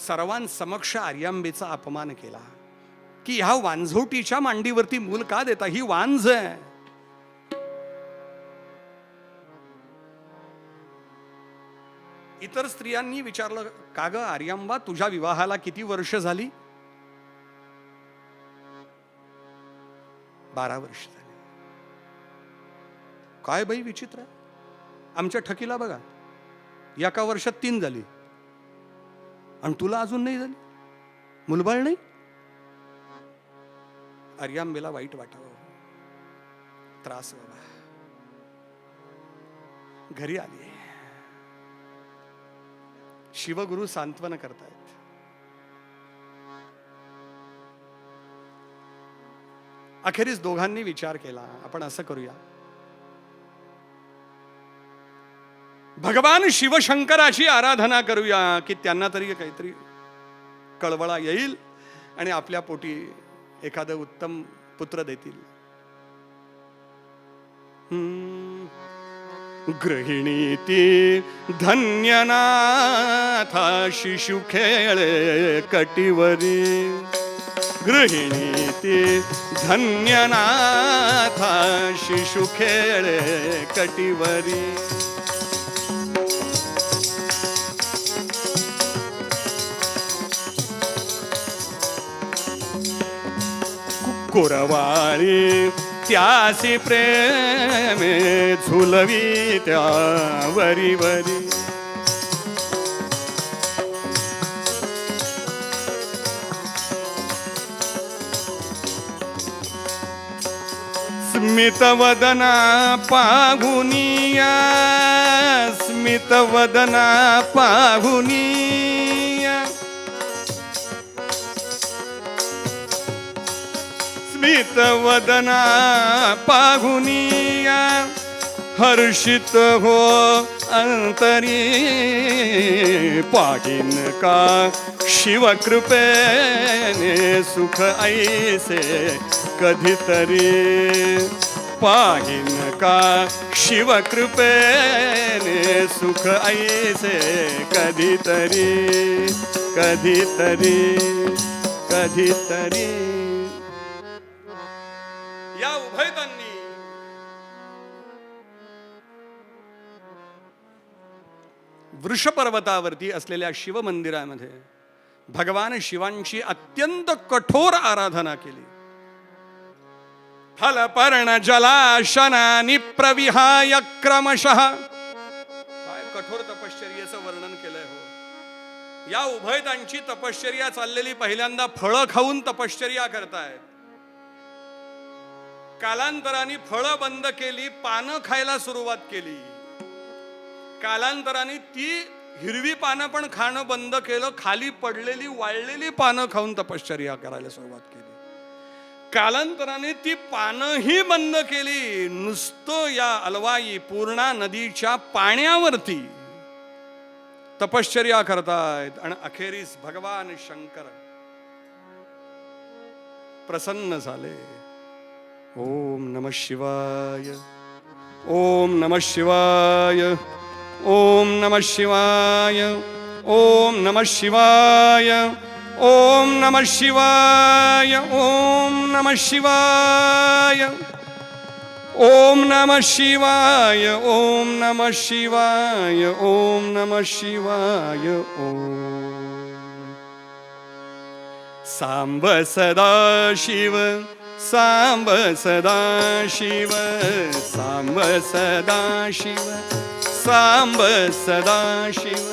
सर्वांसमक्ष आर्यांबेचा अपमान केला की ह्या वांझोटीच्या मांडीवरती मूल का देता? ही वांझ आहे. इतर स्त्रियांनी विचारलं, का ग आर्यांबा, तुझ्या विवाहाला किती वर्ष झाली? 12 वर्ष झाली. काय बाई विचित्र आहे. आमच्या ठकीला बघा, एका वर्षात 3 झाली आणि तुला अजून नाही झाली, मुलबाळ नाही. आर्यांबेला वाईट वाटावं, त्रास व्हावा. घरी आली. शिवगुरु सांत्वन करतायत. अखेरीस दोघांनी विचार केला, आपण असं करूया, भगवान शिवशंकराची आराधना करूया की त्यांना तरी काहीतरी कळवळा येईल आणि आपल्या पोटी एखादं उत्तम पुत्र देतील. गृहिणी ती धन्यनाथा शिशु खेळे कटिवरी गृहिणी ती धन्यनाथा शिशु खेळे कटिवरी कुरवाळी त्यासी प्रेमे झुलवी त्या वरी वरी स्मितवदना पाहुनिया स्मितवदना पाहुनिया स्मितवदना पाहुनिया हर्षित हो अंतरी पाहिन का शिवकृपेने सुख ऐसे कधीतरी पाहिन का शिवकृपेने सुख ऐसे कधीतरी कधीतरी कधीतरी या उभयतांनी वृषपर्वतावरती असलेल्या शिवमंदिरामध्ये भगवान शिवांची अत्यंत कठोर आराधना केली. फलपर्ण जलाशनानि प्रविहाय क्रमशः काय कठोर तपश्चर्याचं वर्णन केलंय हो. या उभयतांची तपश्चर्या चाललेली पहिल्यांदा फळं खाऊन तपश्चर्या करतायत. कालांतराने फळं बंद केली, पानं खायला सुरुवात केली. कालांतराने ती हिरवी पानं पण खाणं बंद केलं, खाली पडलेली वाळलेली पानं खाऊन तपश्चर्या करायला सुरुवात केली. कालांतराने ती पानंही बंद केली, नुसतं या अलवाई पूर्णा नदीच्या पाण्यावरती तपश्चर्या करतायत. आणि अखेरीस भगवान शंकर प्रसन्न झाले. ओम नमः शिवाय, ओम नमः शिवाय, ओम नमः शिवाय, ओम नमः शिवाय, ओम नमः शिवाय, ओम नमः शिवाय, ओम नमः शिवाय, ओम नमः शिवाय, ओम नमः शिवाय. ओम सांब सदा शिव, सांब सदा शिव, सांब सदा शिव, सांब सदा शिव.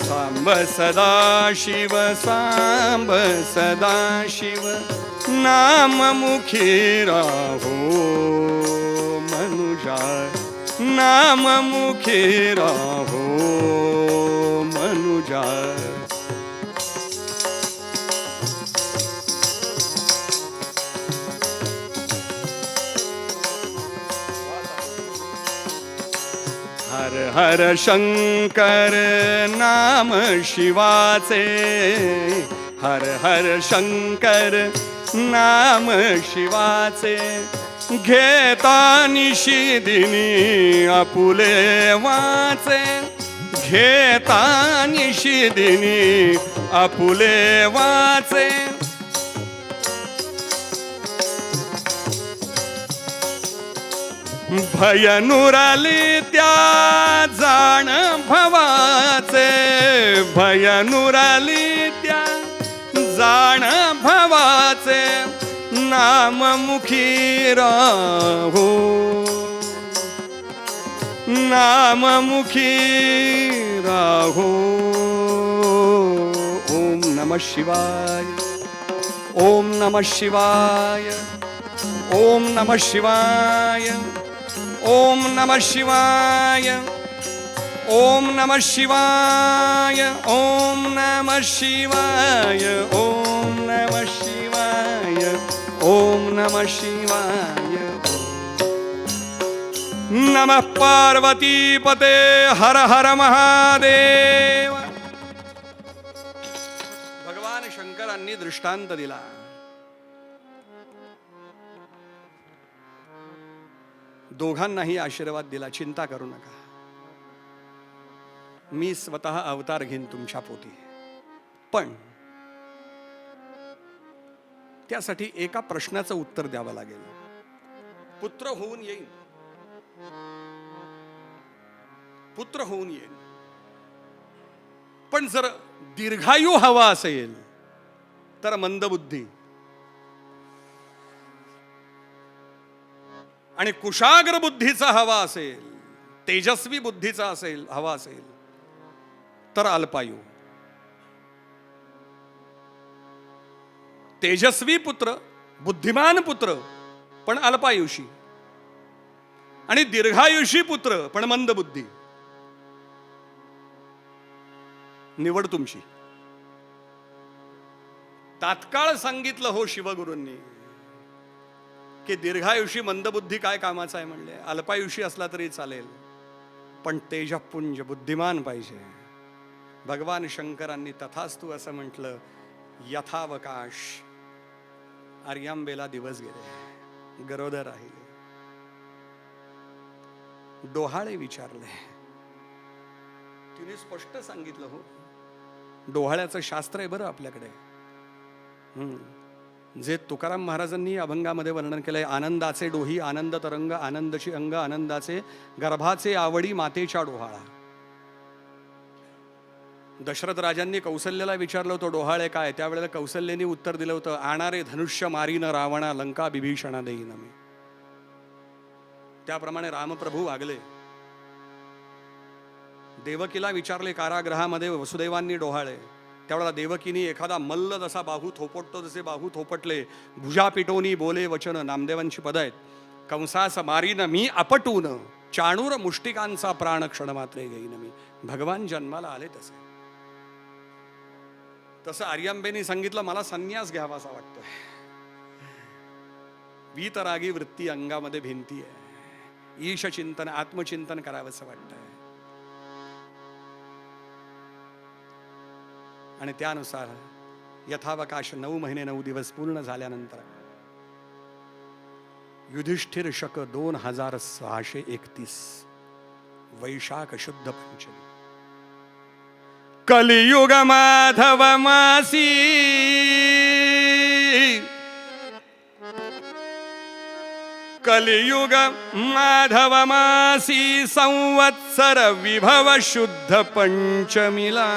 सांब सदा शिव, सांब सदा शिव, नाम मुखी राहो मनुजा, नाम मुखी राहो मनुजा. हर हर शंकर नाम शिवाचे, हर हर शंकर नाम शिवाचे. घेता निशिदिनी आपुले वाचे, घेता निशिदिनी आपुले वाचे. भय नुराली त्या जाण भवाचे, भय नुराली त्या जाण भवाचे. नाम मुखी राहो, नाम मुखी राहो. ओम नमः शिवाय, ओम नमः शिवाय, ओम नमः शिवाय, ओम नमः शिवाय, ओम नमः शिवाय, ओम नमः शिवाय, ओम नमः शिवाय, ओम नमः शिवाय. नमः पार्वती पते हर हर महादेव. भगवान शंकरांनी दृष्टांत दिला. दोघांनाही आशीर्वाद दिला, चिंता करू नका, मी स्वतः अवतार घेईन तुमच्या पोटी. पण त्यासाठी एका प्रश्नाचं उत्तर द्यावं लागेल. पुत्र होऊन येईन, पुत्र होऊन येईन, पण जर दीर्घायू हवा असेल तर मंदबुद्धी आणि कुशाग्र बुद्धीचा हवा असेल, तेजस्वी बुद्धीचा असेल हवा असेल तर अल्पायू. तेजस्वी पुत्र, बुद्धिमान पुत्र पण अल्पायुषी, आणि दीर्घायुषी पुत्र पण मंदबुद्धी. निवड तुमची. तात्काळ सांगितलं हो शिवगुरूंनी की दीर्घायुषी मंदबुद्धी काय कामाचा आहे म्हणले. अल्पायुषी असला तरी चालेल, पण तेजपुंज बुद्धिमान पाहिजे. भगवान शंकरांनी तथास्तु असं म्हटलं. यथावकाश आर्यांबेला दिवस गेले, गरोदर राहिले. डोहाळे विचारले, तिने स्पष्ट सांगितलं हो. डोहाळ्याचं शास्त्र आहे बरं आपल्याकडे, जे तुकाराम महाराजांनी अभंगामध्ये वर्णन केलंय. आनंदाचे डोही आनंद तरंग, आनंदाची अंग आनंदाचे, गर्भाचे आवडी मातेच्या डोहाळा. दशरथ राजांनी कौसल्याला विचारलं होतं डोहाळे काय, त्यावेळेला कौसल्याने उत्तर दिलं होतं, आणारे धनुष्य मारीन रावणा, लंका बिभीषणा देईन मी. त्याप्रमाणे रामप्रभू वागले. देवकीला विचारले कारागृहामध्ये वसुदेवांनी डोहाळे, त्यावेळेला देवकीनी एखादा मल्ल जसा बाहू थोपटतो तसे बाहू थोपटले. भुजा पिटोनी बोले वचन, नामदेवांची पद आहेत. कंसास मारीन मी आपटून, चाणूर मुष्टिकांचा प्राण क्षण मात्रे घेईन मी. भगवान जन्माला आले तसे. तसं आर्यांबेनी सांगितलं, मला संन्यास घ्यावासा वाटतोय. वीतरागी वृत्ती अंगामध्ये भिंती आहे. ईश चिंतन, आत्मचिंतन करावंसं वाटतंय. आणि त्यानुसार यथावकाश 9 महिने 9 दिवस पूर्ण झाल्यानंतर युधिष्ठिर शक 2631 वैशाख शुद्ध पंचमी, कलियुग माधव मासी, कलियुग माधव मासी, संवत्सर विभव शुद्ध पंचमीला.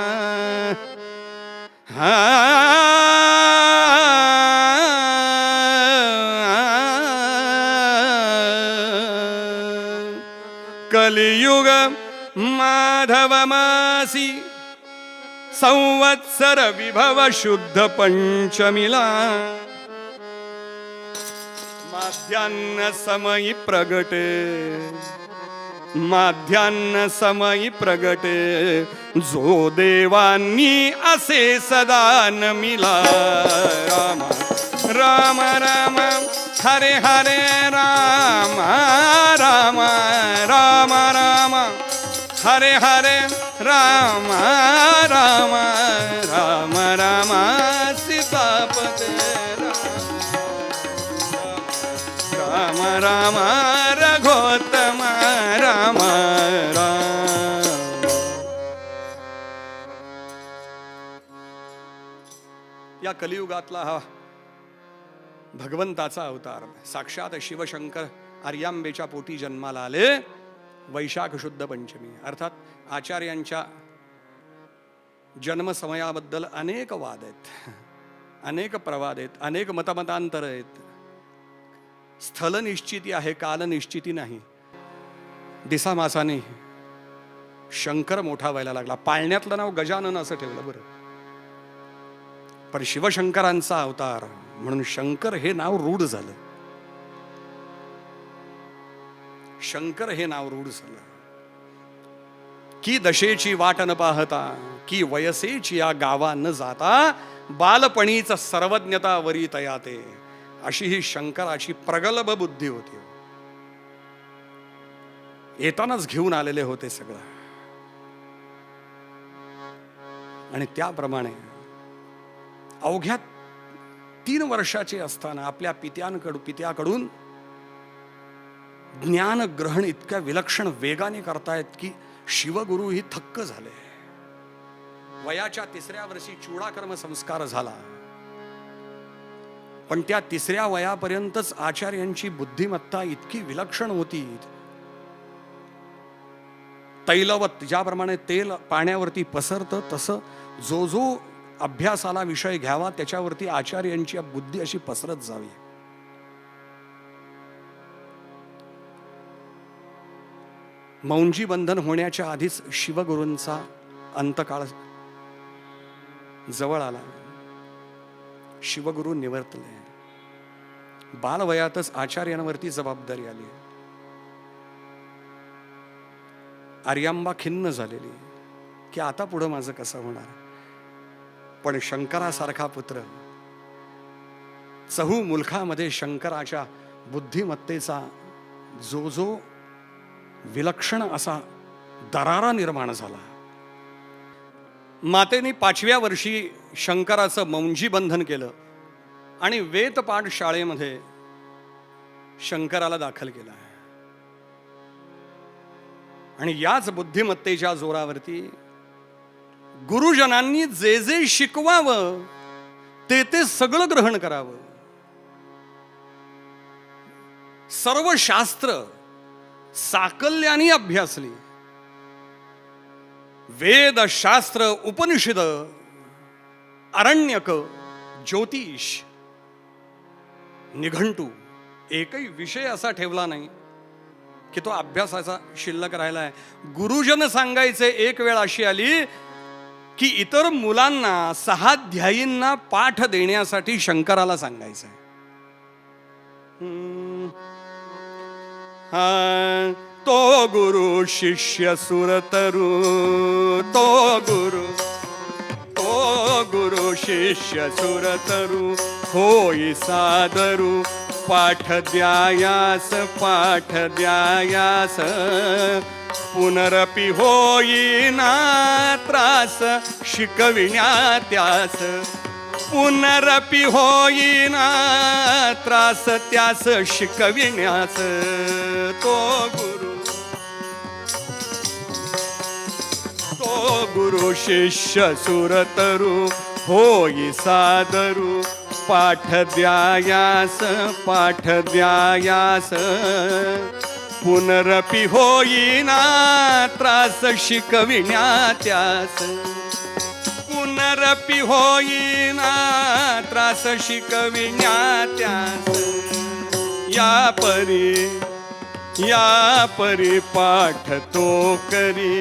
कलियुग माधव मासी, संवत्सर विभव शुद्ध पंचमीला. माध्यान्ह समयी प्रगटे, माध्यान्ह समयी प्रगटे, जो देवांनी असे सदा नमिला. राम राम राम हरे हरे राम राम राम राम हरे हरे राम राम राम राम सीतापते राम राम रघोत्तम राम राम. या कलियुगातला हा भगवंताचा अवतार साक्षात शिवशंकर आर्यांबेच्या पोटी जन्माला आले. वैशाख शुद्ध पंचमी, अर्थात आचार्यांच्या जन्मसमयाबद्दल अनेक वाद आहेत, अनेक प्रवाद आहेत, अनेक मतमतांतर आहेत. स्थल निश्चिती आहे, काल निश्चिती नाही. दिसामासाने शंकर मोठा व्हायला लागला. पाळण्यातलं नाव गजानन असं ठेवलं बरं, पण शिवशंकरांचा अवतार म्हणून शंकर हे नाव रूढ झालं. शंकर हे नाव रूढ झालं. की दशेची वाट न पाहता, की वयसेची या गावा न जाता, बालपणीच सर्वज्ञता वरी तयाते. अशी ही शंकराची प्रगल्भ बुद्धी होती. येतानाच घेऊन आलेले होते सगळं. आणि त्याप्रमाणे अवघ्या 3 वर्षाचे असताना आपल्या पित्याकडून ज्ञान ग्रहण इतक्या विलक्षण वेगाने करतायत की शिवगुरु ही थक्क झाले. वयाच्या 3ऱ्या वर्षी चूडाकर्म संस्कार झाला, पण त्या 3ऱ्या वयापर्यंतच आचार्यांची बुद्धिमत्ता इतकी विलक्षण होती. तैलवत, ज्याप्रमाणे तेल पाण्यावरती पसरतं तसं जो जो अभ्यासाला विषय घ्यावा त्याच्यावरती आचार्यांची बुद्धी अशी पसरत जावी. मौंजी बंधन होण्याच्या आधीच शिवगुरूंचा अंतकाळ जवळ आला. शिवगुरु निवर्तले. बालवयातच आचार्यांवरती जबाबदारी आली. आर्यांबा खिन्न झालेली की आता पुढं माझं कसं होणार. पण शंकरासारखा पुत्र, चहू मुलखामध्ये शंकराच्या बुद्धिमत्तेचा जो जो विलक्षण असा दरारा निर्माण झाला. मातेने 5व्या वर्षी शंकराचं मौंजी बंधन केलं आणि वेदपाठ शाळेमध्ये शंकराला दाखल केला. आणि याच बुद्धिमत्तेच्या जोरावरती गुरुजनांनी जे जे शिकवावं ते ते सगळं ग्रहण करावं. सर्व शास्त्र साकल्याने अभ्यासली. वेद, शास्त्र, उपनिषद, अरण्यक, ज्योतिष, निघंटू, एकही विषय असा ठेवला नाही की तो अभ्यासाचा शिल्लक राहिला आहे. गुरुजन सांगायचे एक वेळ अशी आली की इतर मुलांना 6 पाठ देण्यासाठी शंकराला सांगायचंय. तो गुरु शिष्य सुरतरू, तो गुरु शिष्य सुरतरू, होई सादरू पाठ द्यायास, पाठ द्यायास. पुनरपि होईना त्रास शिकविण्यात्यास, पुनरपि होईना त्रास त्यास शिकविण्यास. तो गुरु शिष्य सुरतरू, होई सादरू पाठ द्यायास, पाठ द्यायास. पुनरपि होईना त्रास शिकविण्यात्यास, पुनरपि होईना त्रास शिकविण्यात्यास. या परी पाठ तो करी,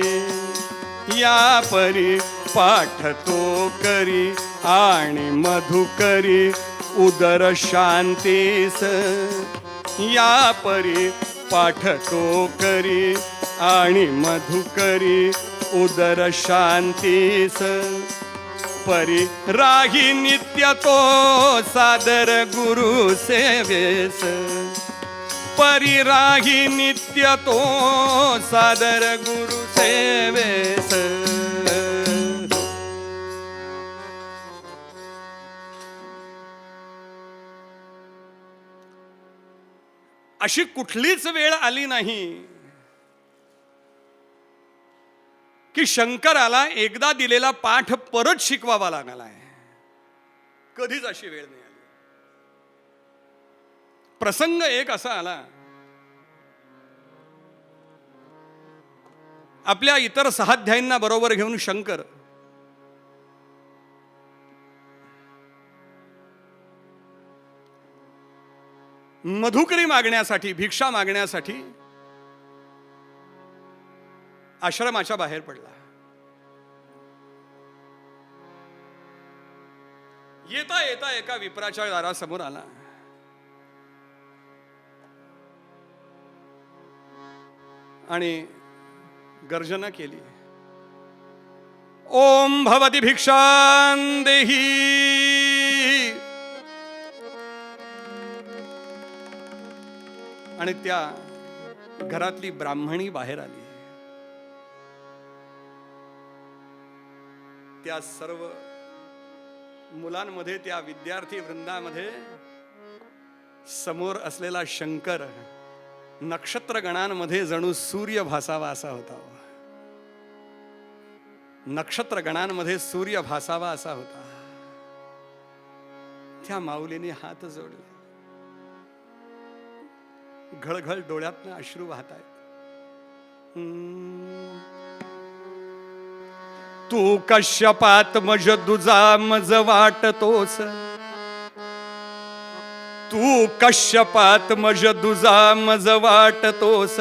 या परी पाठ तो करी आणि मधुकरी उदर शांतीस. या परी पाठ तो करी आणि मधुकरी उदर शांतीस. परी राही नित्य तो सादर गुरु सेवेस, परी राही नित्य तो सादर गुरु सेवेस. अशी कुठलीच वेळ आली नाही की शंकराला एकदा दिलेला पाठ परत शिकवावा लागला आहे. कधीच अशी वेळ नाही आली. प्रसंग एक असा आला, आपल्या इतर 6 अध्यायींना बरोबर घेऊन शंकर मधुकरी मागण्यासाठी, भिक्षा मागण्यासाठी आश्रमाच्या बाहेर पडला. येता येता एका विप्राच्या दारासमोर आला. आणि गर्जना केली, ओम भवती भिक्षां देही. आणि त्या घरातली ब्राह्मणी बाहेर आली. त्या सर्व मुलांमध्ये, त्या विद्यार्थी वृंदामध्ये समोर असलेला शंकर नक्षत्र गणांमध्ये जणू सूर्य भासावा असा होता. नक्षत्र गणांमध्ये सूर्य भासावा असा होता. त्या माऊलीने हात जोडले. घळघळ डोळ्यातनं अश्रू वाहत आहेत. तू कश्यपात मज दुजा मज वाटतोस. तू कश्यपात मज दुजा मज वाटतोस.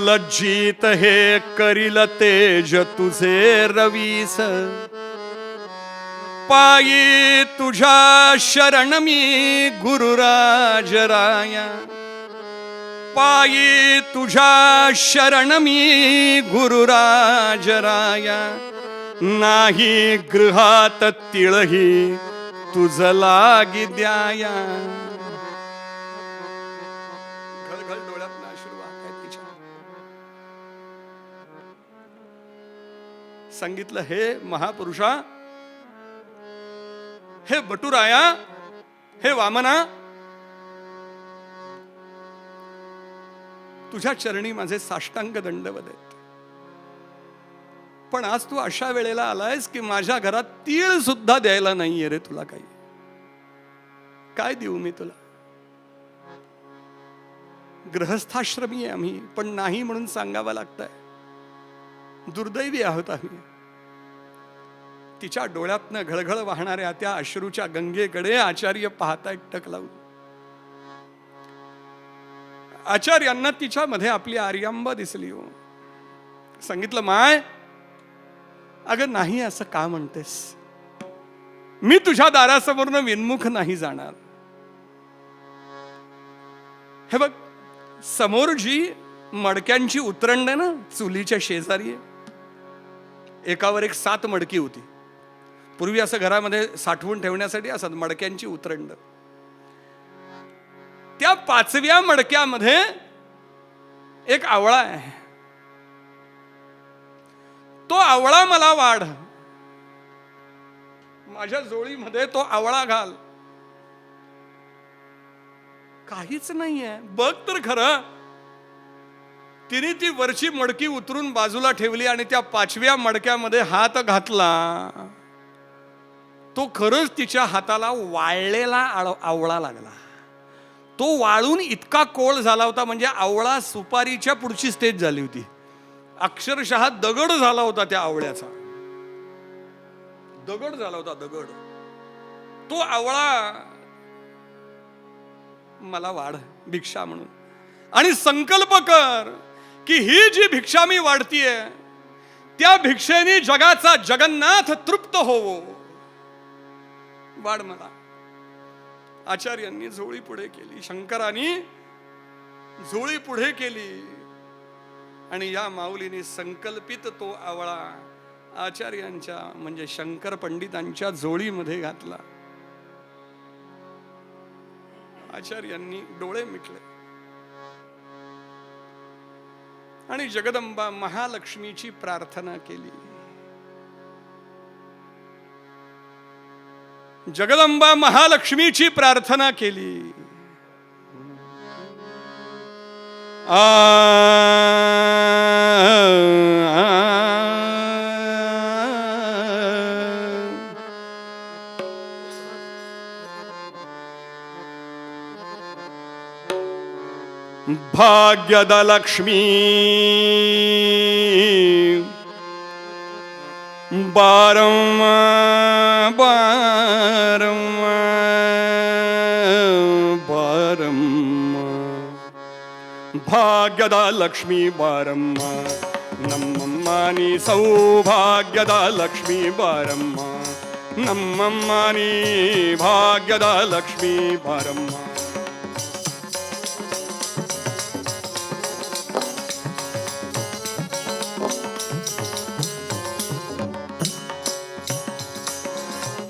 लज्जित हे करील तेज तुझे रवीस. पायी तुझ्या शरण मी गुरुराज राया. पायी तुझ्या शरण मी गुरुराज राया. नाही गृहात तिळही तुझ लागी द्याया. घळघळ डोळ्यात अश्रू वाहतायत तिच्या. सांगितलं, हे महापुरुषा, हे बटुराया, हे वामना, तुझ्या चरणी माझे साष्टांग दंडवत आहेत. पण आज तू अशा वेळेला आलायस की माझ्या घरात तीळ सुद्धा द्यायला नाहीये रे तुला. काही काय देऊ मी तुला? गृहस्थाश्रमी आहे आम्ही, पण नाही म्हणून सांगावं लागतंय. दुर्दैवी आहोत आम्ही. तिच्या डोळ्यातनं घळघळ वाहणाऱ्या त्या अश्रूच्या गंगेकडे आचार्य पाहतायत टक लावून. आचार्यांना तिच्यामध्ये आपली आर्यांबा दिसली. हो, सांगितलं, माय अगं नाही असं का म्हणतेस? मी तुझ्या दारासमोरनं विनमुख नाही जाणार. हे बघ, समोर जी मडक्यांची उतरंड आहे ना, चुलीच्या शेजारी आहे, एकावर एक 7 मडकी होती. पूर्वी असं घरामध्ये साठवून ठेवण्यासाठी असत मडक्यांची उतरंड. त्या 5व्या मडक्यामध्ये एक आवळा आहे. तो आवळा मला वाढ. माझ्या जोळीमध्ये तो आवळा घाल. काहीच नाहीये. बघ तर खरं. तिने ती वरची मडकी उतरून बाजूला ठेवली आणि त्या 5व्या मडक्यामध्ये हात घातला. तो खरंच तिच्या हाताला वाळलेला आवळा लागला. तो वाळून इतका कोळ झाला होता, म्हणजे आवळा सुपारीच्या पुढची स्टेज झाली होती. अक्षरशः दगड झाला होता त्या आवळ्याचा. दगड झाला होता, दगड. तो आवळा मला वाढ भिक्षा म्हणून. आणि संकल्प कर की ही जी भिक्षा मी वाढतीये त्या भिक्षेने जगाचा जगन्नाथ तृप्त होवो. वाढ मला. आचार्यांनी झोळी पुढे केली, शंकरांनी झोळी पुढे केली आणि या माऊलीने संकल्पित तो आवळा आचार्यांच्या म्हणजे शंकर पंडितांच्या झोळीमध्ये घातला. आचार्यांनी डोळे मिटले आणि जगदंबा महालक्ष्मीची प्रार्थना केली. जगदंबा महालक्ष्मीची प्रार्थना केली. भाग्यद लक्ष्मी बारम बारम बारम भाग्यद लक्ष्मी बारम नಮ್ಮಮ್ಮನಿ ಸೌಭಾಗ್ಯದ ಲಕ್ಷ್ಮೀ ಬಾರಮ್ಮ ನಮ್ಮಮ್ಮನಿ ಭಾಗ್ಯದ ಲಕ್ಷ್ಮೀ ಬಾರಮ್ಮ.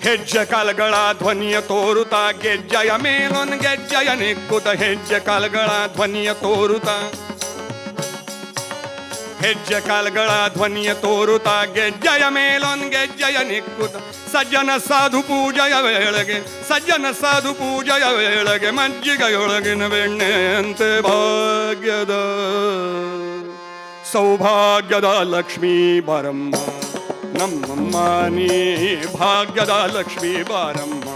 ಹೆಜ್ಜೆ ಕಾಲಗಳ ಧ್ವನಿಯ ತೋರುತ್ತಾ ಗೆಜ್ಜೆಯ ಮೇಲೊನ್ ಗೆಜ್ಜೆಯ ನಿಕ್ಕುತ್ತ ಹೆಜ್ಜೆ ಕಾಲಗಳ ಧ್ವನಿಯ ತೋರುತ್ತಾ ಹೆಜ್ಜೆ ಕಾಲ್ಗಳ ಧ್ವನಿಯ ತೋರುತ್ತ ಗೆಜ್ಜೆಯ ಮೇಲೊನ್ ಗೆಜ್ಜೆಯ ನಿಕ್ಕುತ್ತ ಸಜ್ಜನ ಸಾಧು ಪೂಜೆಯ ವೇಳೆಗೆ ಸಜ್ಜನ ಸಾಧು ಪೂಜೆಯ ವೇಳೆಗೆ ಮಜ್ಜಿಗೆಯೊಳಗಿನ ಬೆಣ್ಣೆಯಂತೆ ಭಾಗ್ಯದ ಸೌಭಾಗ್ಯದ ಲಕ್ಷ್ಮೀ ಬಾರಮ್ಮ ನಮ್ಮಮ್ಮ ನೀ ಭಾಗ್ಯದ ಲಕ್ಷ್ಮೀ ಬಾರಮ್ಮ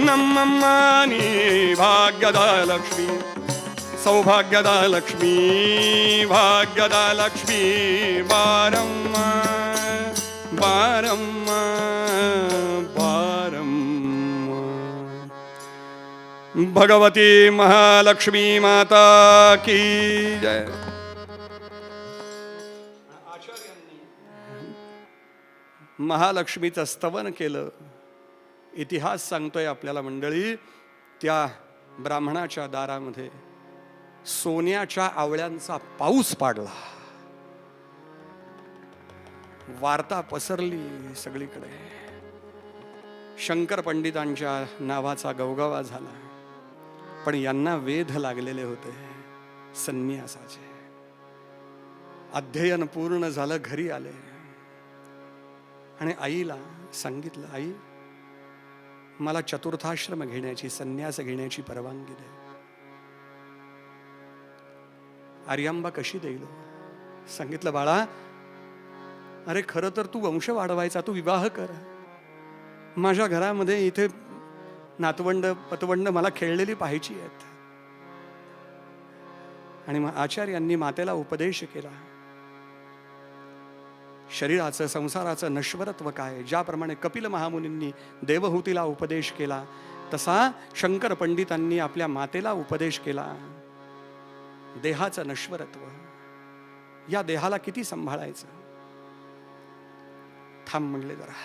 ನಮ್ಮಮ್ಮ ನೀ ಭಾಗ್ಯದ ಲಕ್ಷ್ಮೀ ಸೌಭಾಗ್ಯದ ಲಕ್ಷ್ಮೀ ಭಾಗ್ಯದ ಲಕ್ಷ್ಮೀ ಬಾರಮ್ಮ ಬಾರಮ್ಮ ಬಾರಮ್ಮ ಭಗವತಿ ಮಹಾಲಕ್ಷ್ಮೀ ಮಾತಾ ಕೀ ಜಯ. महालक्ष्मीचं स्तवन केलं. इतिहास सांगतोय आपल्याला मंडळी. त्या ब्राह्मणाच्या दारामध्ये सोन्याच्या आवळ्यांचा पाऊस पाडला. वार्ता पसरली सगळीकडे. शंकर पंडितांच्या नावाचा गवगवा झाला. पण यांना वेध लागलेले होते संन्यासाचे. अध्ययन पूर्ण झालं, घरी आले आणि आईला सांगितलं, आई मला चतुर्थाश्रम घेण्याची, संन्यास घेण्याची परवानगी दे. आर्यांबा कशी देईल? सांगितलं, बाळा अरे खरं तर तू वंश वाढवायचा, तू विवाह कर. माझ्या घरामध्ये इथे नातवंड पतवंड मला खेळलेली पाहायची आहेत. आणि मग आचार्यांनी मातेला उपदेश केला, शरीराचं संसाराचं नश्वरत्व काय. ज्याप्रमाणे कपिल महामुनींनी देवहूतीला उपदेश केला, तसा शंकर पंडितांनी आपल्या मातेला उपदेश केला. देहाचं नश्वरत्व, या देहाला किती सांभाळायचं. थांब म्हणले, जरा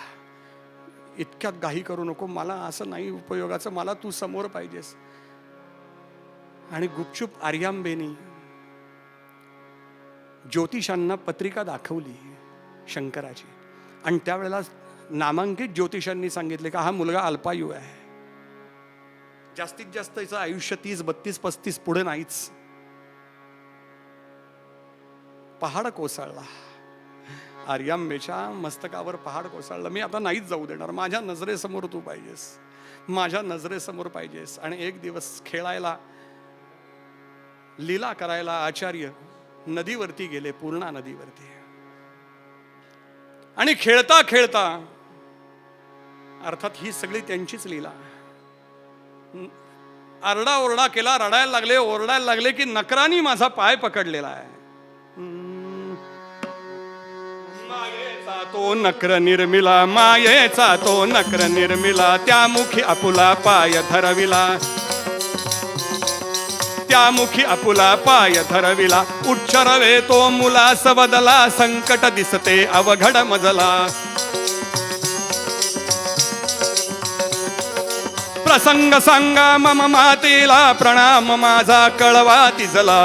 इतक्यात घाई करू नको, मला असं नाही उपयोगाचं, मला तू समोर पाहिजेस. आणि गुपचूप आर्यांबेनी ज्योतिषांना पत्रिका दाखवली शंकराची. आणि त्यावेळेला नामांकित ज्योतिषांनी सांगितले का हा मुलगा अल्पायू आहे, जास्तीत जास्त याचं आयुष्य 30, 32, 35 पुढे नाहीच. पहाड कोसळला, आर्यांबेच्या मस्तकावर पहाड कोसळलं. मी आता नाहीच जाऊ देणार, माझ्या नजरेसमोर तू पाहिजेस, माझ्या नजरेसमोर पाहिजेस. आणि एक दिवस खेळायला, लीला करायला आचार्य नदीवरती गेले, पूर्णा नदीवरती. आणि खेळता खेळता, अर्थात ही सगळी त्यांचीच लीला, आरडाओरडा केला, रडायला लागले, ओरडायला लागले की नकरानी माझा पाय पकडलेला आहे. मायेचा तो नकर निर्मिला, मायेचा तो नकर निर्मिला, त्या मुखी आपुला पाय धरविला, त्या मुखी आपुला पाय धरविला. उच्चरवे तो मुलास बदला, संकट दिसते अवघड मजला. प्रसंग सांगा मम मातेला, प्रणाम माझा कळवा तिजला.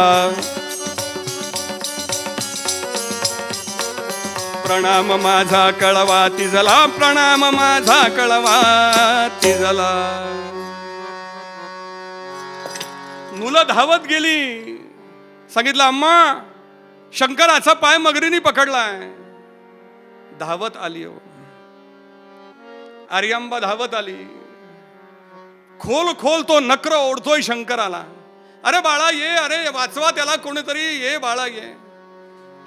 प्रणाम माझा कळवा तिजला, प्रणाम माझा कळवा तिजला. मुलं धावत गेली, सांगितलं अम्मा शंकराचा पाय मगरीने पकडलाय. धावत आली हो आर्यांबा, धावत आली. खोल खोल तो नक्र ओढतोय शंकराला. अरे बाळा ये, अरे वाचवा त्याला कोणीतरी, ये बाळा ये.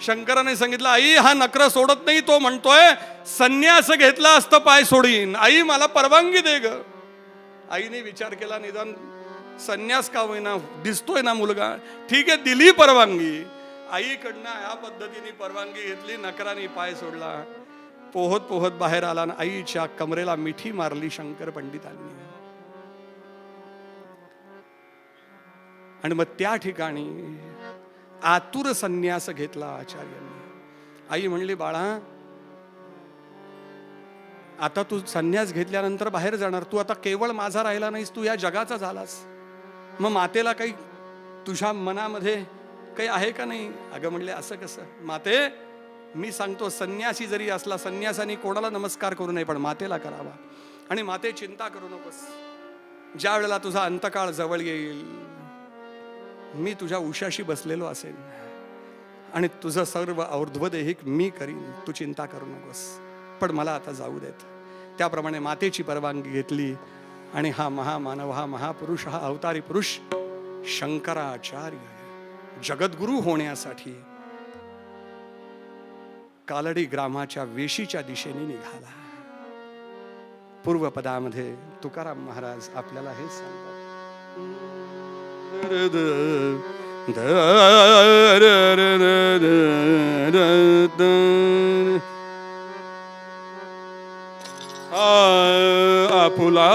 शंकराने सांगितलं, आई हा नक्र सोडत नाही, तो म्हणतोय संन्यास घेतला असतं पाय सोडीन. आई मला परवानगी दे ग. आईने विचार केला, निदान संन्यास का होईना, दिसतोय ना मुलगा, ठीक आहे दिली परवानगी. आईकडनं या पद्धतीने परवानगी घेतली, नकराने पाय सोडला. पोहत पोहत बाहेर आला, आईच्या कमरेला मिठी मारली शंकर पंडितांनी. आणि मग त्या ठिकाणी आतुर संन्यास घेतला आचार्यांनी. आई म्हणली, बाळा आता तू संन्यास घेतल्यानंतर बाहेर जाणार, तू आता केवळ माझा राहिला नाहीस, तू या जगाचा झालास. मग मातेला काही तुझ्या मनामध्ये काही आहे का नाही? अगं म्हणले, असं कसं माते, मी सांगतो संन्यासी जरी असला, संन्यासानी कोणाला नमस्कार करू नये, पण मातेला करावा. आणि माते चिंता करू नकोस, ज्या वेळेला तुझा अंतकाळ जवळ येईल, मी तुझ्या उशाशी बसलेलो असेल आणि तुझं सर्व और्ध्वदेहिक मी करीन, तू चिंता करू नकोस. पण मला आता जाऊ देत. त्याप्रमाणे मातेची परवानगी घेतली आणि हा महामानव, हा महापुरुष, हा अवतारी पुरुष शंकराचार्य जगद्गुरु होण्यासाठी कालडी ग्रामाच्या वेशीच्या दिशेने निघाला. पूर्वपदामध्ये तुकाराम महाराज आपल्याला हे सांगतात. आपुला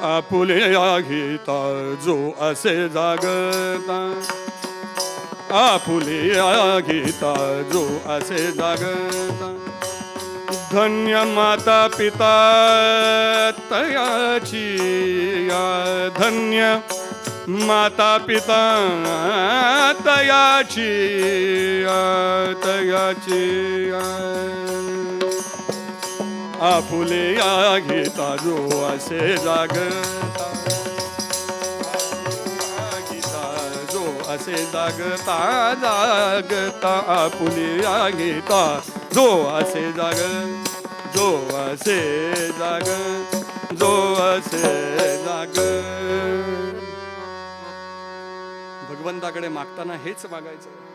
आपुले घेता जो असे जागता, आपुले घेता जो असे जागता, धन्य माता पिता तयाची, धन्य माता पिता तयाची, तयाची आपुले घेता जो असे जागता, गीता जो असे जागता, जागता आपुले घेता जो असे जाग, जो असे जाग, जो असे जाग. भगवंताकडे मागताना हेच मागायचं.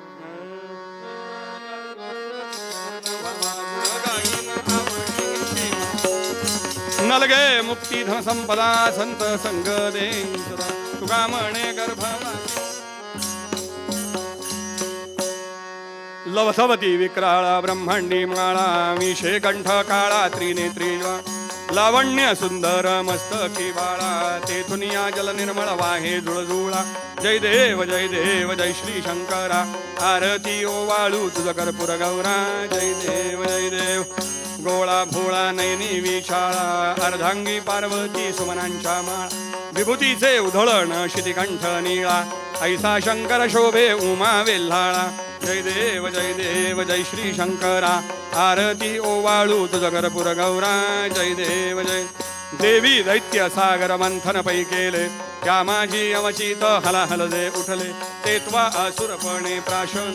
नलगे मुक्ती धन संपदा संत संग दे सदा, तुका म्हणे गर्भ लवसवती विक्राळा ब्रह्मांडी माळा, विषे कंठ काळा त्रिनेत्री लावण्य सुंदर मस्तकी बाळा, तेथून या जल निर्मळ वाहे जुळजुळा. जय देव जय देव जय श्री शंकरा, आरती ओवाळू तुझ कर्पूर गौरा. जय देव जय देव गोळा भोळा नयनी विशाळा, अर्धांगी पार्वती सुमनांच्या माळा, विभूतीचे उधळण शितिकंठ निळा, ऐसा शंकर शोभे उमा वेल्हाळा. जय देव जय श्री शंकरा, आरती ओवाळू तुझ कर्पूर गौरा. जय देव जय देवी दैत्य सागर मंथन पै केले, त्या माझी अवचित हलाहल जे उठले, ते त्वा असुरपणे प्राशन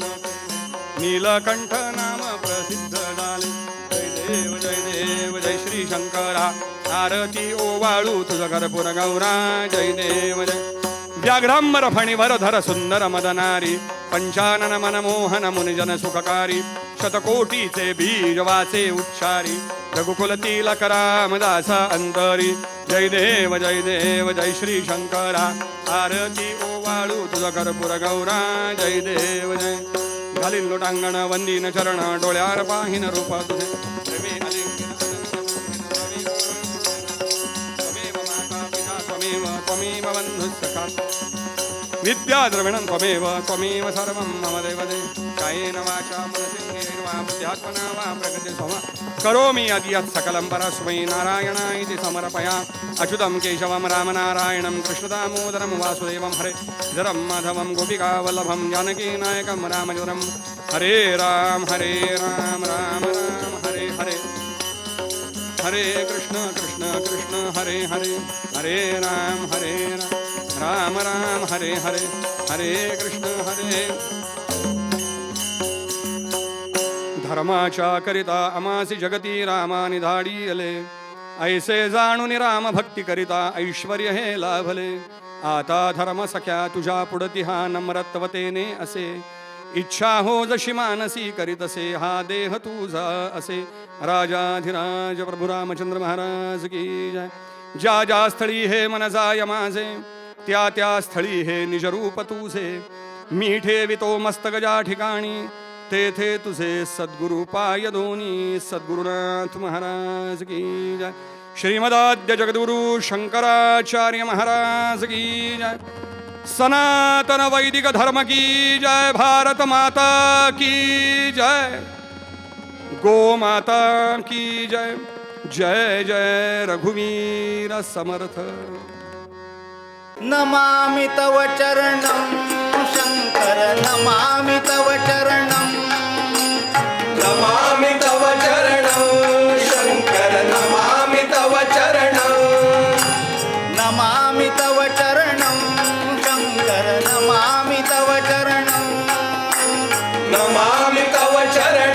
नीलकंठ नाम प्रसिद्ध झाले. जय देव जय श्री शंकरा, आरती ओवाळू तुझ कर्पूर गौरा. जय देव जय व्याघ्रांबर फणीवर धर सुंदर मदनारी, पंचानन मनमोहन मुनिजन सुखकारी, शतकोटीचे बीज वाचे उच्चारी, रघुकुल तिलक रामदास अंतरी. जय देव जय श्री शंकरा, आरती ओवाळू तुझ कर्पूर गौरा. जय देव जय घालीन लोटांगण वंदीन चरण, डोळ्यार पाहिन रूप तुझे, त्वमेव बंधुः सखा विद्या द्रविणं त्वमेव सर्वं मम देवदे. कायेन वाचा मनसेन्द्रियैर्वा बुद्ध्यात्मना वा प्रकृते स्वभाव करोमि यद्यत् सकलं परस्मै नारायणाय समर्पया. अच्युतं केशवं रामनारायणं कृष्णदामोदरं वासुदेवं हरे धरं माधवं गोपिकावल्लभं जानकीनायकं रामचन्द्रं. हरे राम राम राम हरे हरे, हरे कृष्ण कृष्ण कृष्ण हरे हरे, हरे राम राम राम हरे हरे, हरे कृष्ण हरे. धर्माच्या करिता अमासी जगती रामानि धाडियले, ऐसे जाणून राम भक्ती करिता ऐश्वर्य हे लाभले. आता धर्म सख्या तुझ्या पुढती हा नम्रत्वतेने असे, इच्छा हो जशी मानसी करीतसे हा देह तुझा असे. राजाधिराज प्रभु रामचंद्र महाराज की जय. ज्या ज्या स्थळी हे मन जाय माझे, त्या त्या स्थळी हे निजरूप तुझे. मी ठेवितो मस्तक ज्या ठिकाणी, तेथे तुझे सद्गुरु पाय दोनी. सद्गुरुनाथ महाराज की जय. श्रीमदाद्य जगद्गुरु शंकराचार्य महाराज की जय. सनातन वैदिक धर्म की जय. भारत माता की जय. गो माता की जय. जय जय रघुवीर समर्थ. नमामि तव चरणं शंकर, नमामि तव चरणं, नमामि तव चरणं शंकर, नमामि तव चरणं, नमामि तव चरणं शंकर, नमामि तव चरणं, नमामि तव चरणं